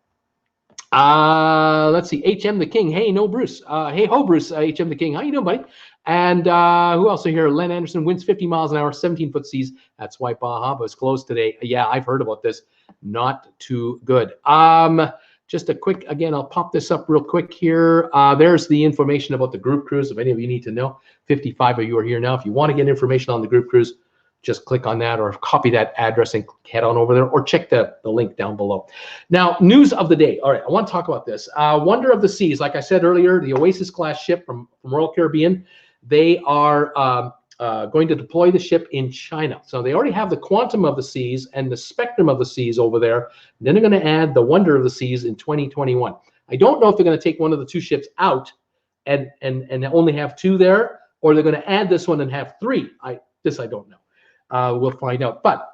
Let's see, HM the King. Hey, no, Bruce. Hey, ho, Bruce, HM the King. How you doing, buddy? And who else are here? Len Anderson, winds 50 miles an hour, 17-foot seas. That's why Bahaba is closed today. Yeah, I've heard about this. Not too good. Just a quick, again, I'll pop this up real quick here. There's the information about the group cruise, if any of you need to know. 55 of you are here now. If you want to get information on the group cruise, just click on that or copy that address and head on over there, or check the link down below. Now, news of the day. All right, I want to talk about this. Wonder of the Seas, like I said earlier, the Oasis-class ship from Royal Caribbean, they are going to deploy the ship in China. So they already have the Quantum of the Seas and the Spectrum of the Seas over there. Then they're going to add the Wonder of the Seas in 2021. I don't know if they're going to take one of the two ships out and only have two there, or they're going to add this one and have three. I don't know. We'll find out. But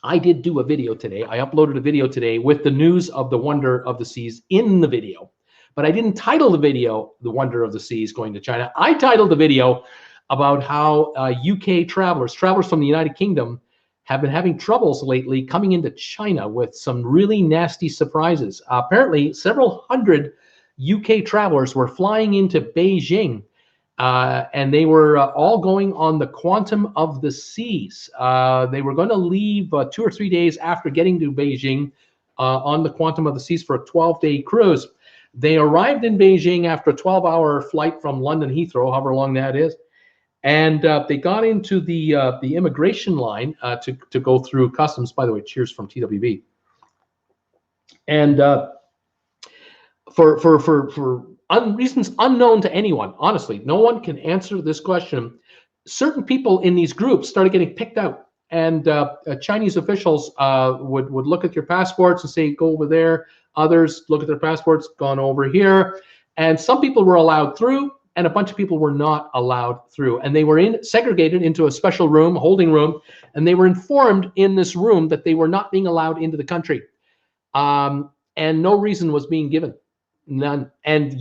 I did do a video today. I uploaded a video today with the news of the Wonder of the Seas in the video. But I didn't title the video, The Wonder of the Seas Going to China. I titled the video about how UK travelers from the United Kingdom, have been having troubles lately coming into China with some really nasty surprises. Apparently, several hundred UK travelers were flying into Beijing, and they were all going on the Quantum of the Seas. They were going to leave 2 or 3 days after getting to Beijing on the Quantum of the Seas for a 12-day cruise. They arrived in Beijing after a 12-hour flight from London Heathrow, however long that is. And they got into the immigration line to go through customs. By the way, cheers from TWB. And for reasons unknown to anyone, honestly, no one can answer this question. Certain people in these groups started getting picked out, and Chinese officials would look at your passports and say, go over there. Others look at their passports, gone over here. And some people were allowed through, and a bunch of people were not allowed through. And they were segregated into a special room, holding room, and they were informed in this room that they were not being allowed into the country. And no reason was being given, none. And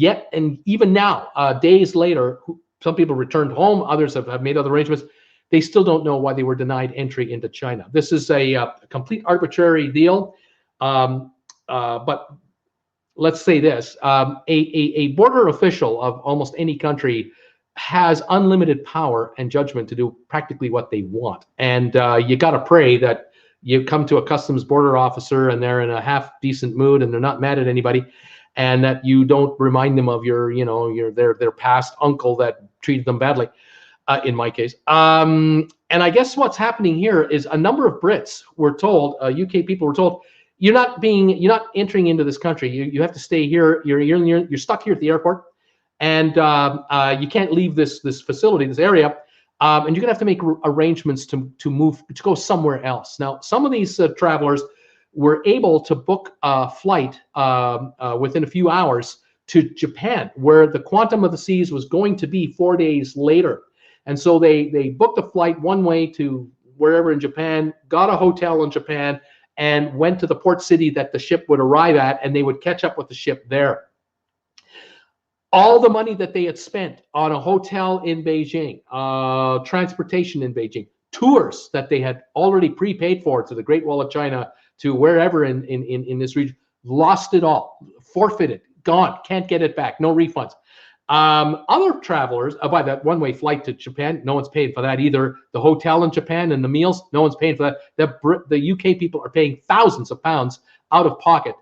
even now, days later, some people returned home, others have made other arrangements. They still don't know why they were denied entry into China. This is a complete arbitrary deal. But let's say this, a border official of almost any country has unlimited power and judgment to do practically what they want. And you got to pray that you come to a customs border officer and they're in a half decent mood and they're not mad at anybody, and that you don't remind them of their past uncle that treated them badly, in my case. And I guess what's happening here is a number of Brits were told, UK people were told, you're not entering into this country. You have to stay here. You're stuck here at the airport, and you can't leave this facility, this area, and you're gonna have to make arrangements to go somewhere else. Now, some of these travelers were able to book a flight within a few hours to Japan, where the Quantum of the Seas was going to be 4 days later, and so they booked a flight one way to wherever in Japan, got a hotel in Japan, and went to the port city that the ship would arrive at, and they would catch up with the ship there. all the money that they had spent on a hotel in Beijing, transportation in Beijing, tours that they had already prepaid for to the Great Wall of China, to wherever in this region, lost it all, forfeited, gone, can't get it back, no refunds. Other travelers, by that one-way flight to Japan, no one's paying for that either. The hotel in Japan and the meals, no one's paying for that. The UK people are paying thousands of pounds out of pocket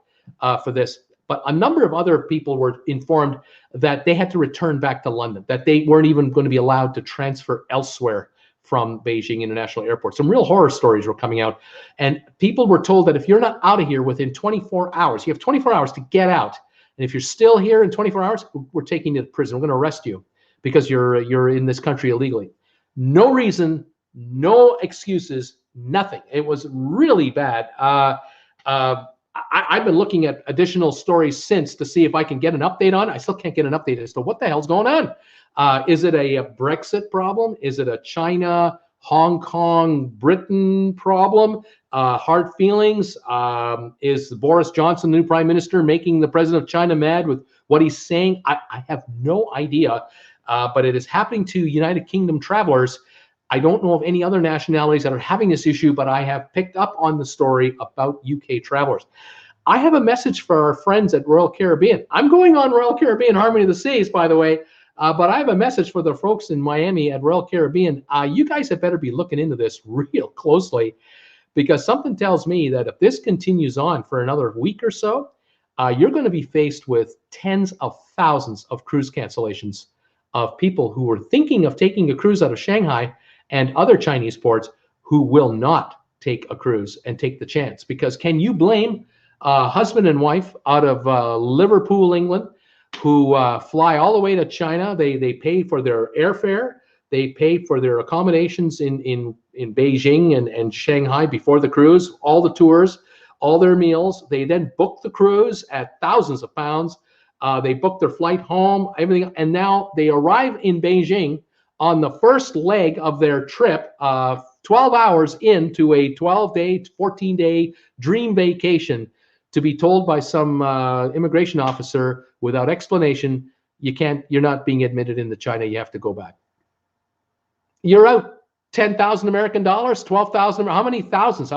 for this. But a number of other people were informed that they had to return back to London, that they weren't even going to be allowed to transfer elsewhere from Beijing International Airport. Some real horror stories were coming out. And people were told that if you're not out of here within 24 hours, you have 24 hours to get out. And if you're still here in 24 hours, we're taking you to prison. We're going to arrest you because you're in this country illegally. No reason, no excuses, nothing. It was really bad. I've been looking at additional stories since to see if I can get an update on it. I still can't get an update as to what the hell's going on. Is it a Brexit problem? Is it a China, Hong Kong, Britain problem? Hard feelings? Is Boris Johnson, the new prime minister, making the president of China mad with what he's saying? I have no idea, but it is happening to United Kingdom travelers. I don't know of any other nationalities that are having this issue, but I have picked up on the story about UK travelers. I have a message for our friends at Royal Caribbean. I'm going on Royal Caribbean Harmony of the Seas, by the way, but I have a message for the folks in Miami at Royal Caribbean. You guys had better be looking into this real closely, because something tells me that if this continues on for another week or so, you're going to be faced with tens of thousands of cruise cancellations of people who were thinking of taking a cruise out of Shanghai and other Chinese ports who will not take a cruise and take the chance. Because can you blame husband and wife out of Liverpool, England, who fly all the way to China? They pay for their airfare, they pay for their accommodations in Beijing and Shanghai before the cruise, all the tours, all their meals. They then book the cruise at thousands of pounds. They book their flight home, everything, and now they arrive in Beijing on the first leg of their trip, 12 hours into a 12-day, 14-day dream vacation, to be told by some immigration officer without explanation, you're not being admitted into China, you have to go back. You're out 10,000 American dollars, 12,000, how many thousands?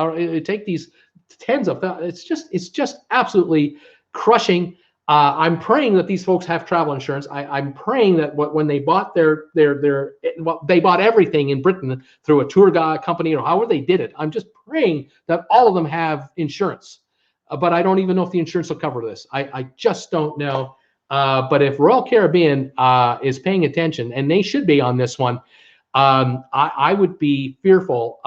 Take these tens of thousands. It's just absolutely crushing. I'm praying that these folks have travel insurance. I'm praying that when they bought they bought everything in Britain through a tour guide company or however they did it. I'm just praying that all of them have insurance, but I don't even know if the insurance will cover this. I just don't know. But if Royal Caribbean is paying attention, and they should be on this one, I would be fearful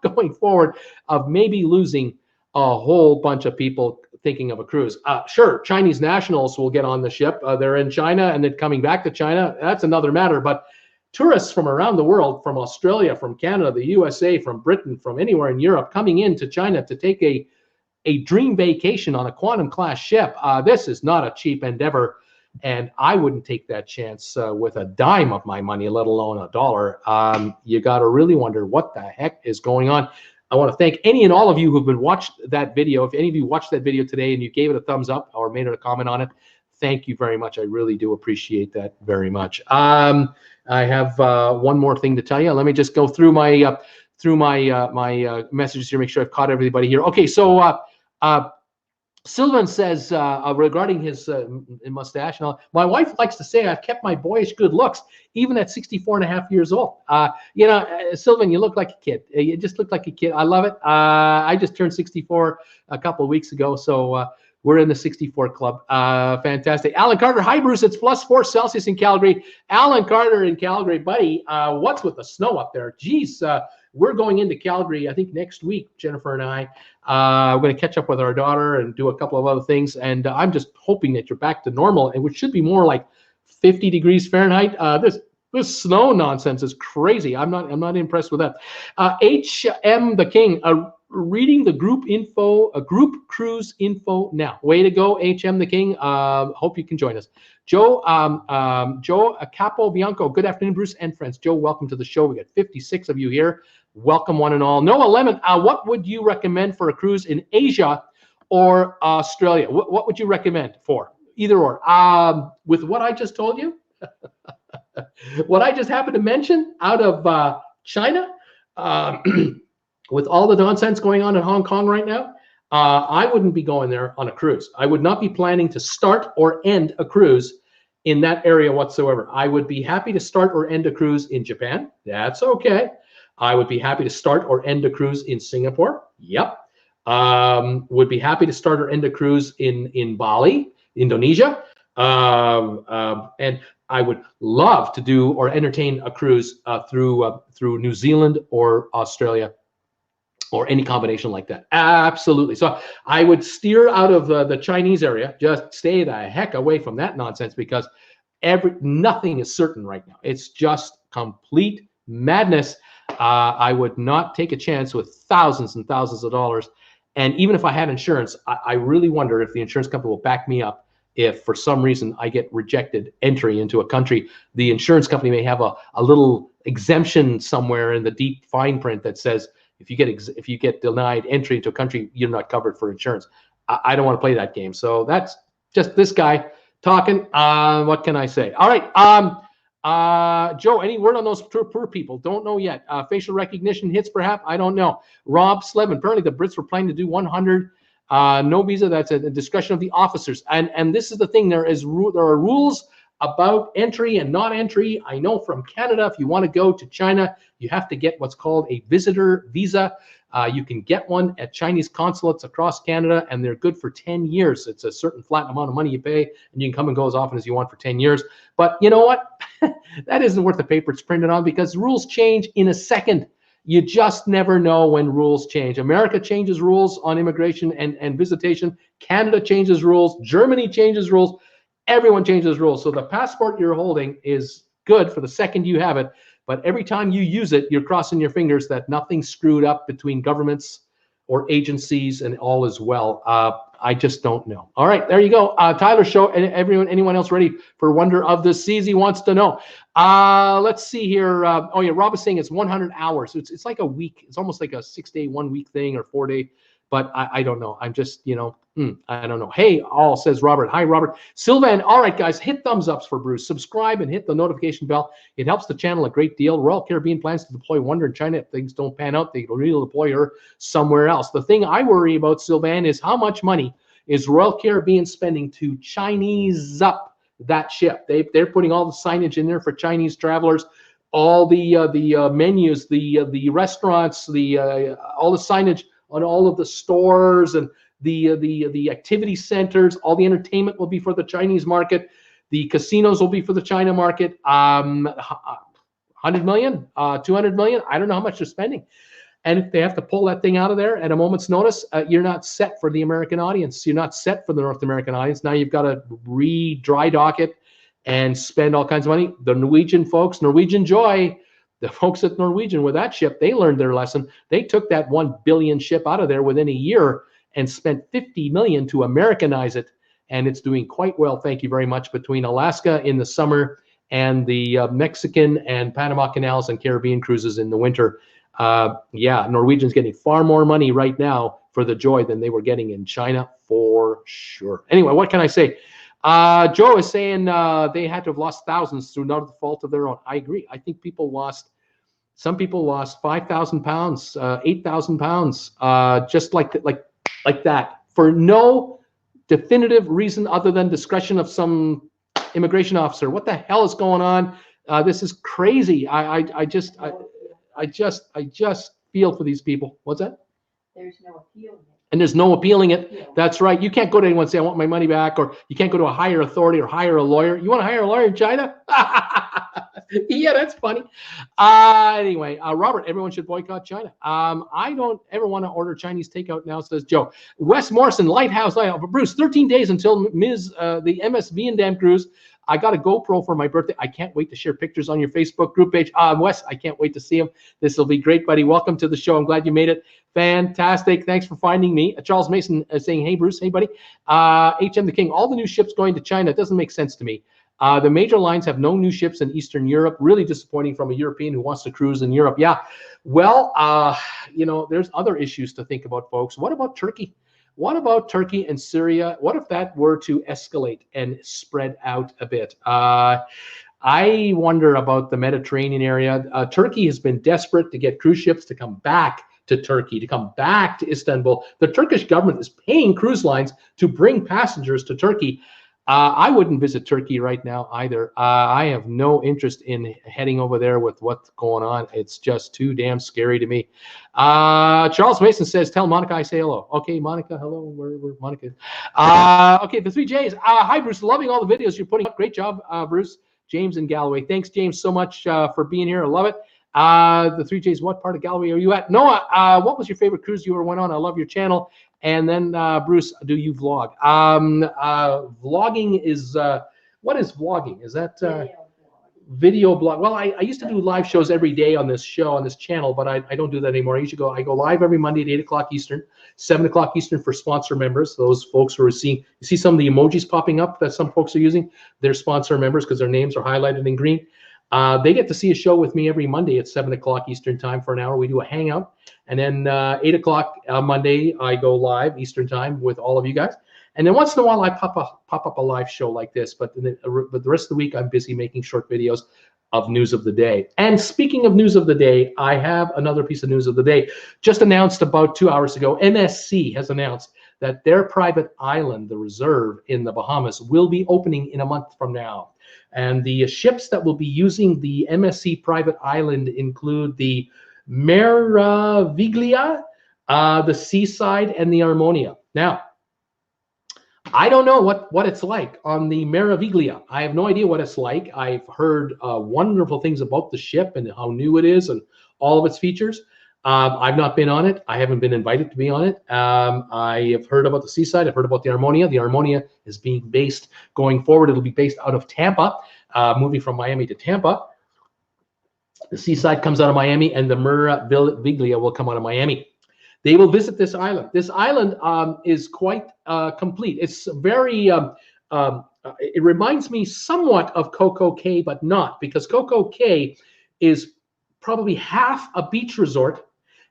going forward of maybe losing a whole bunch of people thinking of a cruise. Sure, Chinese nationals will get on the ship. They're in China and then coming back to China. That's another matter. But tourists from around the world, from Australia, from Canada, the USA, from Britain, from anywhere in Europe, coming into China to take a dream vacation on a quantum class ship. This is not a cheap endeavor. And I wouldn't take that chance with a dime of my money, let alone a dollar. You got to really wonder what the heck is going on. I want to thank any and all of you who've been watched that video. If any of you watched that video today and you gave it a thumbs up or made a comment on it, thank you very much. I really do appreciate that very much. I have one more thing to tell you. Let me just go through my my messages here, make sure I've caught everybody here. Okay, so Sylvan says regarding his mustache and all, my wife likes to say I've kept my boyish good looks even at 64 and a half years old. You know, Sylvan, you look like a kid. You just look like a kid. I love it. I just turned 64 a couple of weeks ago, so we're in the 64 club. Fantastic. Alan Carter, hi Bruce, it's +4 Celsius in Calgary. Alan Carter in Calgary, buddy, what's with the snow up there? Geez, we're going into Calgary, I think next week, Jennifer and I. We're going to catch up with our daughter and do a couple of other things. And I'm just hoping that you're back to normal, and which should be more like 50 degrees Fahrenheit. This snow nonsense is crazy. I'm not impressed with that. HM the King, reading the group cruise info now. Way to go, HM the King. Hope you can join us. Joe Capo Bianco, good afternoon, Bruce and friends. Joe, welcome to the show. We got 56 of you here. Welcome one and all. Noah Lemon, what would you recommend for a cruise in Asia or Australia? What would you recommend for? either or. With what I just told you, what I just happened to mention out of China, with all the nonsense going on in Hong Kong right now, I wouldn't be going there on a cruise. I would not be planning to start or end a cruise in that area whatsoever. I would be happy to start or end a cruise in Japan. That's okay. I would be happy to start or end a cruise in Singapore. Yep. Would be happy to start or end a cruise in Bali, Indonesia. And I would love to do or entertain a cruise through New Zealand or Australia, or any combination like that. Absolutely. So I would steer out of the Chinese area. Just stay the heck away from that nonsense, because nothing is certain right now. It's just complete madness. I would not take a chance with thousands and thousands of dollars. And even if I had insurance, I really wonder if the insurance company will back me up if for some reason I get rejected entry into a country. The insurance company may have a little exemption somewhere in the deep fine print that says, if you get denied entry into a country, you're not covered for insurance. I don't want to play that game. So that's just this guy talking. What can I say? All right. Joe, any word on those poor people? Don't know yet. Facial recognition hits, perhaps? I don't know. Rob Slevin, apparently the Brits were planning to do 100. No visa. That's a discretion of the officers. And this is the thing. There are rules about entry and not entry. I know from Canada, if you want to go to China, you have to get what's called a visitor visa. You can get one at Chinese consulates across Canada, and they're good for 10 years. It's a certain flat amount of money you pay, and you can come and go as often as you want for 10 years. But you know what? That isn't worth the paper it's printed on, because rules change in a second. You just never know when rules change. America changes rules on immigration and visitation. Canada changes rules. Germany changes rules. Everyone changes rules. So the passport you're holding is good for the second you have it, but every time you use it, you're crossing your fingers that nothing's screwed up between governments or agencies and all is well. I just don't know. All right, there you go. Tyler Show, and anyone else ready for Wonder of the Seas? He wants to know. Let's see here. Oh yeah, Rob is saying it's 100 hours. So it's like a week. It's almost like a 6-day, 1 week thing, or 4-day. But I don't know. I'm just, I don't know. Hey, all, says Robert. Hi, Robert. Sylvan, all right, guys, hit thumbs ups for Bruce. Subscribe and hit the notification bell. It helps the channel a great deal. Royal Caribbean plans to deploy Wonder in China. If things don't pan out, they will redeploy her somewhere else. The thing I worry about, Sylvan, is how much money is Royal Caribbean spending to Chinese up that ship. They're putting all the signage in there for Chinese travelers, all the menus, the restaurants, all the signage on all of the stores, and the activity centers. All the entertainment will be for the Chinese market. The casinos will be for the China market. 100 million, 200 million. I don't know how much they're spending. And if they have to pull that thing out of there at a moment's notice, you're not set for the American audience. You're not set for the North American audience. Now you've got to re-dry dock it and spend all kinds of money. The Norwegian folks, Norwegian Joy, the folks at Norwegian with that ship, they learned their lesson. They took that 1 billion ship out of there within a year and spent 50 million to Americanize it. And it's doing quite well, thank you very much, between Alaska in the summer and the Mexican and Panama Canals and Caribbean cruises in the winter. Yeah, Norwegian's getting far more money right now for the Joy than they were getting in China, for sure. Anyway, what can I say? Joe is saying they had to have lost thousands through no fault of their own. I agree. I think some people lost 5,000 pounds, 8,000 pounds, just like that, for no definitive reason other than discretion of some immigration officer. What the hell is going on? This is crazy. I just feel for these people. What's that? There's no appealing it. And there's no appealing it. Yeah. That's right. You can't go to anyone and say, I want my money back, or you can't go to a higher authority or hire a lawyer. You want to hire a lawyer in China? Yeah, that's funny. Anyway, Robert, everyone should boycott China. I don't ever want to order Chinese takeout now, says Joe. Wes Morrison, Lighthouse. Bruce, 13 days until the MS Vietnam cruise. I got a GoPro for my birthday. I can't wait to share pictures on your Facebook group page. Wes, I can't wait to see him. This will be great, buddy. Welcome to the show. I'm glad you made it. Fantastic. Thanks for finding me. Charles Mason saying, hey, Bruce. Hey, buddy. HM the King. All the new ships going to China. It doesn't make sense to me. The major lines have no new ships in Eastern Europe. Really disappointing from a European who wants to cruise in Europe. Yeah. Well, there's other issues to think about, folks. What about Turkey? What about Turkey and Syria? What if that were to escalate and spread out a bit? I wonder about the Mediterranean area. Turkey has been desperate to get cruise ships to come back to Turkey, to come back to Istanbul. The Turkish government is paying cruise lines to bring passengers to Turkey. I wouldn't visit Turkey right now either. I have no interest in heading over there with what's going on. It's just too damn scary to me. Charles Mason says, tell Monica I say hello. Okay, Monica, hello. Where Monica? Okay, the 3Js. Hi, Bruce. Loving all the videos you're putting up. Great job, Bruce. James in Galloway. Thanks, James, so much for being here. I love it. The 3Js, what part of Galloway are you at? Noah, what was your favorite cruise you ever went on? I love your channel. And then, Bruce, do you vlog? Vlogging is, what is vlogging? Is that video blog? Well, I used to do live shows every day on this show, on this channel, but I don't do that anymore. I go live every Monday at 8 o'clock Eastern, 7 o'clock Eastern for sponsor members. Those folks who are seeing, you see some of the emojis popping up that some folks are using? They're sponsor members because their names are highlighted in green. They get to see a show with me every Monday at 7 o'clock Eastern time for an hour. We do a hangout. And then 8 o'clock Monday, I go live Eastern time with all of you guys. And then once in a while, I pop up a live show like this. But the rest of the week, I'm busy making short videos of news of the day. And speaking of news of the day, I have another piece of news of the day. Just announced about 2 hours ago, MSC has announced that their private island, the Reserve in the Bahamas, will be opening in a month from now. And the ships that will be using the MSC private island include the Meraviglia, the Seaside, and the Harmonia. Now, I don't know what it's like on the Meraviglia. I have no idea what it's like. I've heard wonderful things about the ship and how new it is and all of its features. I've not been on it. I haven't been invited to be on it. I have heard about the Seaside. I've heard about the Harmonia. The Harmonia is being based, going forward, it'll be based out of Tampa, moving from Miami to Tampa. The Seaside comes out of Miami, and the Meraviglia will come out of Miami. They will visit this island. This island is quite complete. It's very, it reminds me somewhat of Coco Cay, but not, because Coco Cay is probably half a beach resort,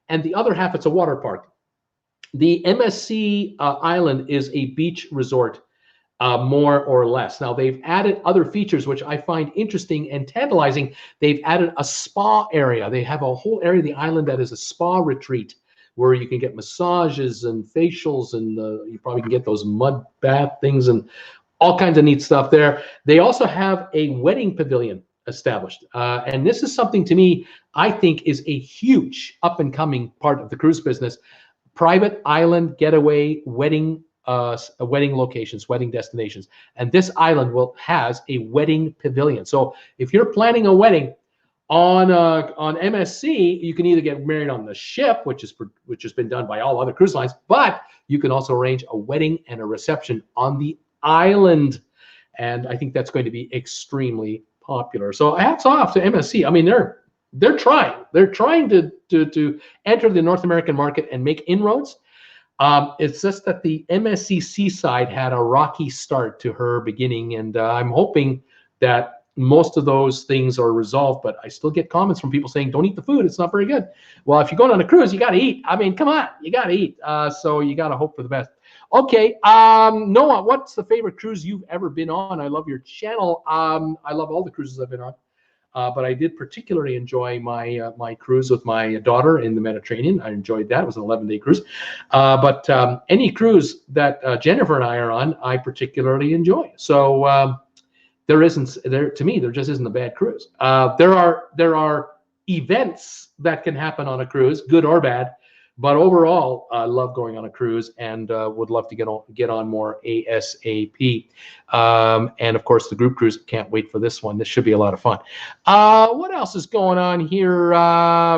and the other half, it's a water park. The MSC island is a beach resort, more or less. Now, they've added other features, which I find interesting and tantalizing. They've added a spa area. They have a whole area of the island that is a spa retreat, where you can get massages and facials, and you probably can get those mud bath things and all kinds of neat stuff there. They also have a wedding pavilion established. And this is something, to me, I think is a huge up and coming part of the cruise business. Private island getaway wedding locations, wedding destinations. And this island has a wedding pavilion. So if you're planning a wedding on MSC, you can either get married on the ship, which has been done by all other cruise lines, but you can also arrange a wedding and a reception on the island. And I think that's going to be extremely popular. So hats off to MSC. I mean, they're trying to enter the North American market and make inroads. It's just that the MSC Seaside had a rocky start to her beginning, and I'm hoping that most of those things are resolved, but I still get comments from people saying, don't eat the food, it's not very good. Well, if you're going on a cruise, you got to eat. I mean, come on, you got to eat. So you got to hope for the best. Okay, Noah, what's the favorite cruise you've ever been on? I love your channel. I love all the cruises I've been on, but I did particularly enjoy my cruise with my daughter in the Mediterranean. I enjoyed that. It was an 11-day cruise. But any cruise that Jennifer and I are on, I particularly enjoy. So there just isn't a bad cruise. There are events that can happen on a cruise, good or bad. But overall, I love going on a cruise, and would love to get on more ASAP. And of course, the group cruise, can't wait for this one. This should be a lot of fun. What else is going on here?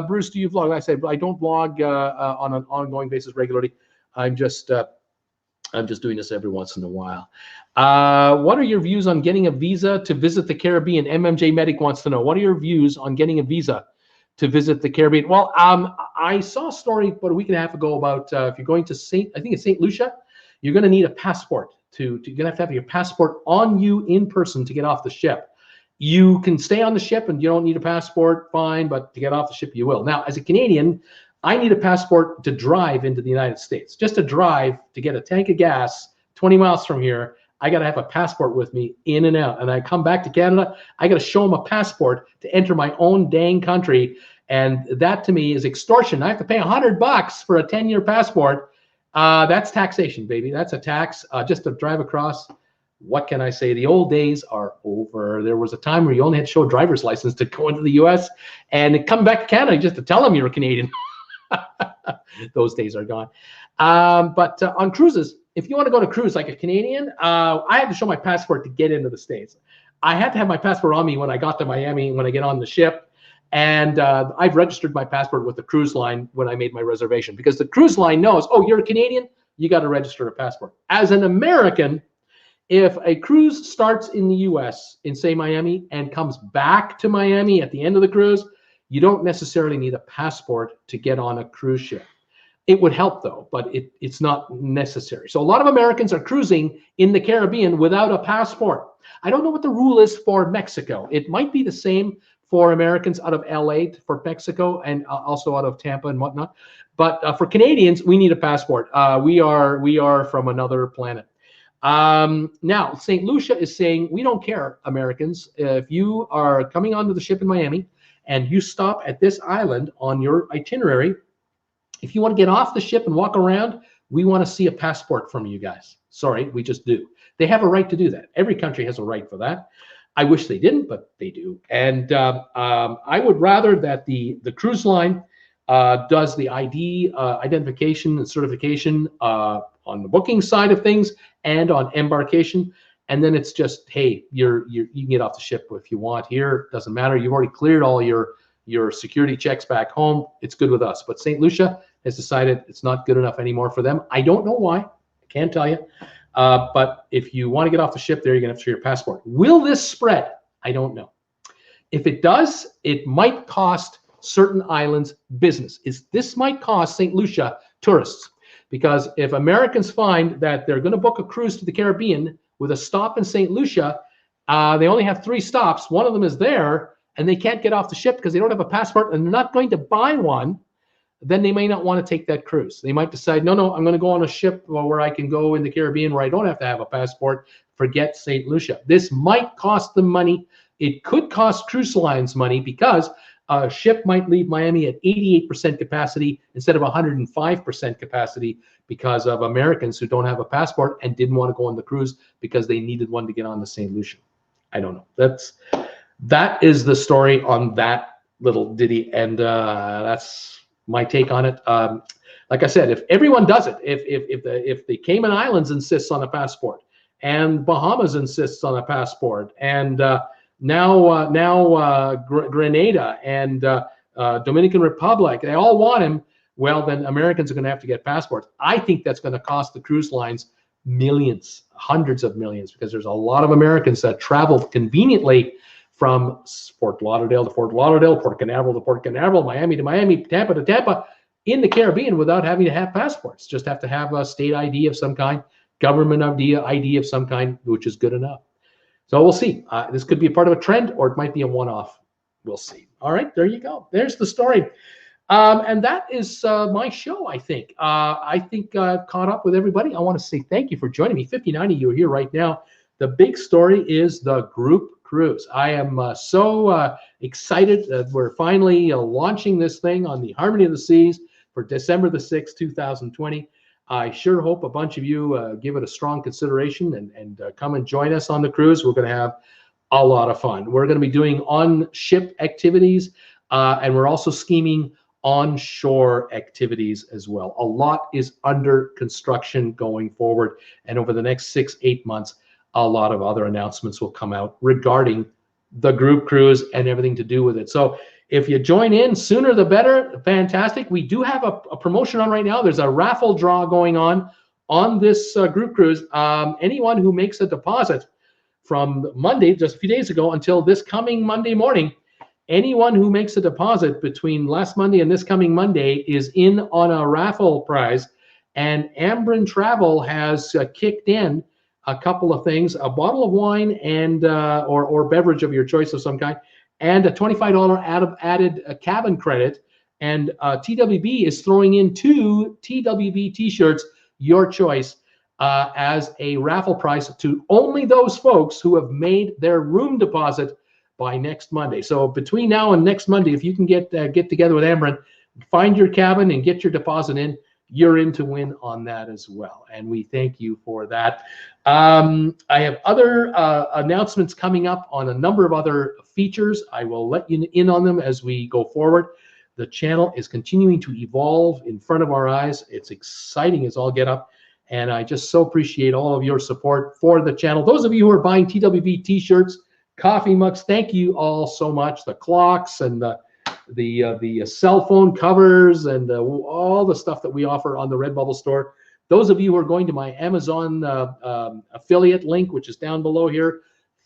Bruce, do you vlog? Like I said, I don't vlog on an ongoing basis regularly. I'm just doing this every once in a while. What are your views on getting a visa to visit the Caribbean? MMJ Medic wants to know. What are your views on getting a visa to visit the Caribbean? Well, I saw a story about a week and a half ago about if you're going to St. Lucia, you're going to need a passport. You're going to have your passport on you in person to get off the ship. You can stay on the ship and you don't need a passport, fine, but to get off the ship, you will. Now, as a Canadian, I need a passport to drive into the United States. Just to drive to get a tank of gas 20 miles from here, I got to have a passport with me in and out. And I come back to Canada, I got to show them a passport to enter my own dang country. And that to me is extortion. I have to pay $100 for a 10-year passport. That's taxation, baby. That's a tax just to drive across. What can I say? The old days are over. There was a time where you only had to show a driver's license to go into the US and come back to Canada just to tell them you're a Canadian. Those days are gone. But on cruises, if you want to go to cruise like a Canadian, I had to show my passport to get into the States. I had to have my passport on me when I got to Miami, when I get on the ship. And I've registered my passport with the cruise line when I made my reservation, because the cruise line knows, oh, you're a Canadian, you got to register a passport. As an American, if a cruise starts in the US, in say Miami, and comes back to Miami at the end of the cruise, you don't necessarily need a passport to get on a cruise ship. It would help though, but it's not necessary. So a lot of Americans are cruising in the Caribbean without a passport. I don't know what the rule is for Mexico. It might be the same for Americans out of LA for Mexico, and also out of Tampa and whatnot. But for Canadians, we need a passport. We are from another planet. Now, St. Lucia is saying, we don't care, Americans. If you are coming onto the ship in Miami and you stop at this island on your itinerary, if you want to get off the ship and walk around, we want to see a passport from you guys. Sorry, we just do. They have a right to do that. Every country has a right for that. I wish they didn't, but they do. And I would rather that the cruise line does the ID identification and certification on the booking side of things and on embarkation. And then it's just, hey, you can get off the ship if you want here. Doesn't matter. You've already cleared all your security checks back home. It's good with us. But St. Lucia has decided it's not good enough anymore for them. I don't know why. I can't tell you. But if you want to get off the ship there, you're going to have to show your passport. Will this spread? I don't know. If it does, it might cost certain islands business. This might cost St. Lucia tourists, because if Americans find that they're going to book a cruise to the Caribbean with a stop in St. Lucia, they only have 3 stops. One of them is there, and they can't get off the ship because they don't have a passport and they're not going to buy one, then they may not want to take that cruise. They might decide, no, I'm going to go on a ship where I can go in the Caribbean where I don't have to have a passport. Forget St. Lucia. This might cost them money. It could cost cruise lines money, because a ship might leave Miami at 88% capacity instead of 105% capacity because of Americans who don't have a passport and didn't want to go on the cruise because they needed one to get on the St. Lucia. I don't know. That is the story on that little ditty, and that's my take on it. Like I said, if everyone does it, if the Cayman Islands insists on a passport, and Bahamas insists on a passport, and now Grenada and Dominican Republic, they all want him, well, then Americans are going to have to get passports. I think that's going to cost the cruise lines millions, hundreds of millions, because there's a lot of Americans that travel conveniently from Fort Lauderdale to Fort Lauderdale, Port Canaveral to Port Canaveral, Miami to Miami, Tampa to Tampa, in the Caribbean without having to have passports. Just have to have a state ID of some kind, government ID of some kind, which is good enough. So we'll see. This could be a part of a trend, or it might be a one-off. We'll see. All right, there you go. There's the story. And that is my show, I think. I think I've caught up with everybody. I want to say thank you for joining me. 59 of you are here right now. The big story is the group cruise. I am so excited that we're finally launching this thing on the Harmony of the Seas for December the 6th, 2020. I sure hope a bunch of you give it a strong consideration and come and join us on the cruise. We're going to have a lot of fun. We're going to be doing on-ship activities, and we're also scheming onshore activities as well. A lot is under construction going forward, and over the next 6-8 months, a lot of other announcements will come out regarding the group cruise and everything to do with it. So if you join in sooner the better, fantastic. We do have a promotion on right now. There's a raffle draw going on this group cruise. Anyone who makes a deposit from Monday, just a few days ago, until this coming Monday morning, anyone who makes a deposit between last Monday and this coming Monday is in on a raffle prize. And Ambrin Travel has kicked in a couple of things: a bottle of wine and or beverage of your choice of some kind, and a $25 added cabin credit And TWB is throwing in 2 TWB T-shirts, your choice, as a raffle prize to only those folks who have made their room deposit by next Monday. So between now and next Monday, if you can get together with Amber, find your cabin and get your deposit in, you're in to win on that as well. And we thank you for that. I have other announcements coming up on a number of other features. I will let you in on them as we go forward. The channel is continuing to evolve in front of our eyes. It's exciting as all get up. And I just so appreciate all of your support for the channel. Those of you who are buying TWB T-shirts, coffee mugs, thank you all so much. The clocks and the cell phone covers and all the stuff that we offer on the RedBubble Store. Those of you who are going to my Amazon affiliate link, which is down below here,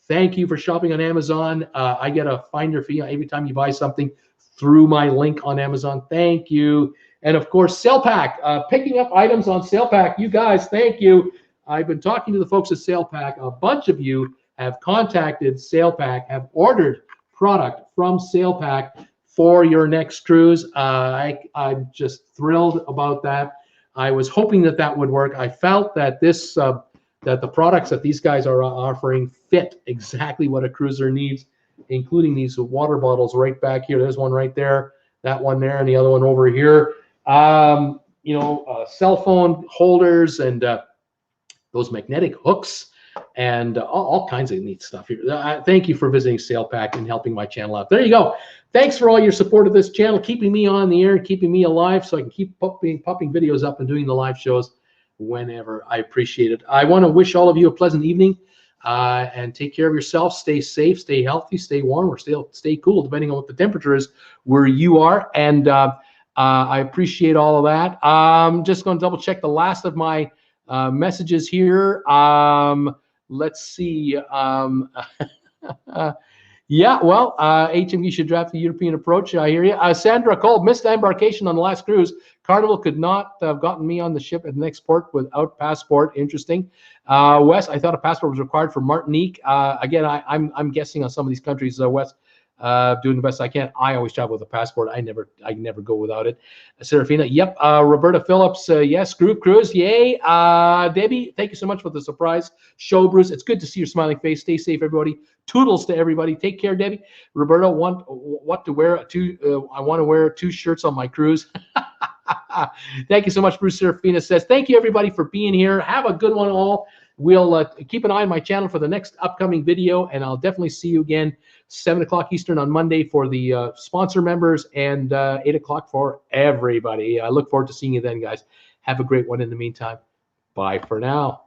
thank you for shopping on Amazon. I get a finder fee every time you buy something through my link on Amazon. Thank you. And of course, Sale Pack, picking up items on Sale Pack. You guys, thank you. I've been talking to the folks at Sale Pack. A bunch of you have contacted Sale Pack, have ordered product from Sale Pack for your next cruise. I'm just thrilled about that. I was hoping that that would work. I felt that this that the products that these guys are offering fit exactly what a cruiser needs, including these water bottles right back here. There's one right there, that one there, and the other one over here. You know, cell phone holders and those magnetic hooks and all kinds of neat stuff here. Thank you for visiting Sale Pack and helping my channel out. There you go. Thanks for all your support of this channel, keeping me on the air, keeping me alive so I can keep popping videos up and doing the live shows whenever. I appreciate it. I want to wish all of you a pleasant evening and take care of yourself. Stay safe, stay healthy, stay warm, or stay cool, depending on what the temperature is where you are. And I appreciate all of that. I'm just going to double check the last of my messages here. Let's see. Yeah, well, HMV should draft the European approach. I hear you. Sandra Cole, missed embarkation on the last cruise. Carnival could not have gotten me on the ship at the next port without passport. Interesting. Wes, I thought a passport was required for Martinique. Again, I'm guessing on some of these countries, Wes, doing the best I can. I always travel with a passport. I never go without it. Serafina, yep. Roberta Phillips, yes. Group cruise, yay. Debbie, thank you so much for the surprise show, Bruce. It's good to see your smiling face. Stay safe, everybody. Toodles to everybody. Take care, Debbie. Roberta, what to wear? I want to wear 2 shirts on my cruise. Thank you so much, Bruce. Serafina says, thank you, everybody, for being here. Have a good one, all. We'll keep an eye on my channel for the next upcoming video, and I'll definitely see you again 7 o'clock Eastern on Monday for the sponsor members and 8 o'clock for everybody. I look forward to seeing you then, guys. Have a great one in the meantime. Bye for now.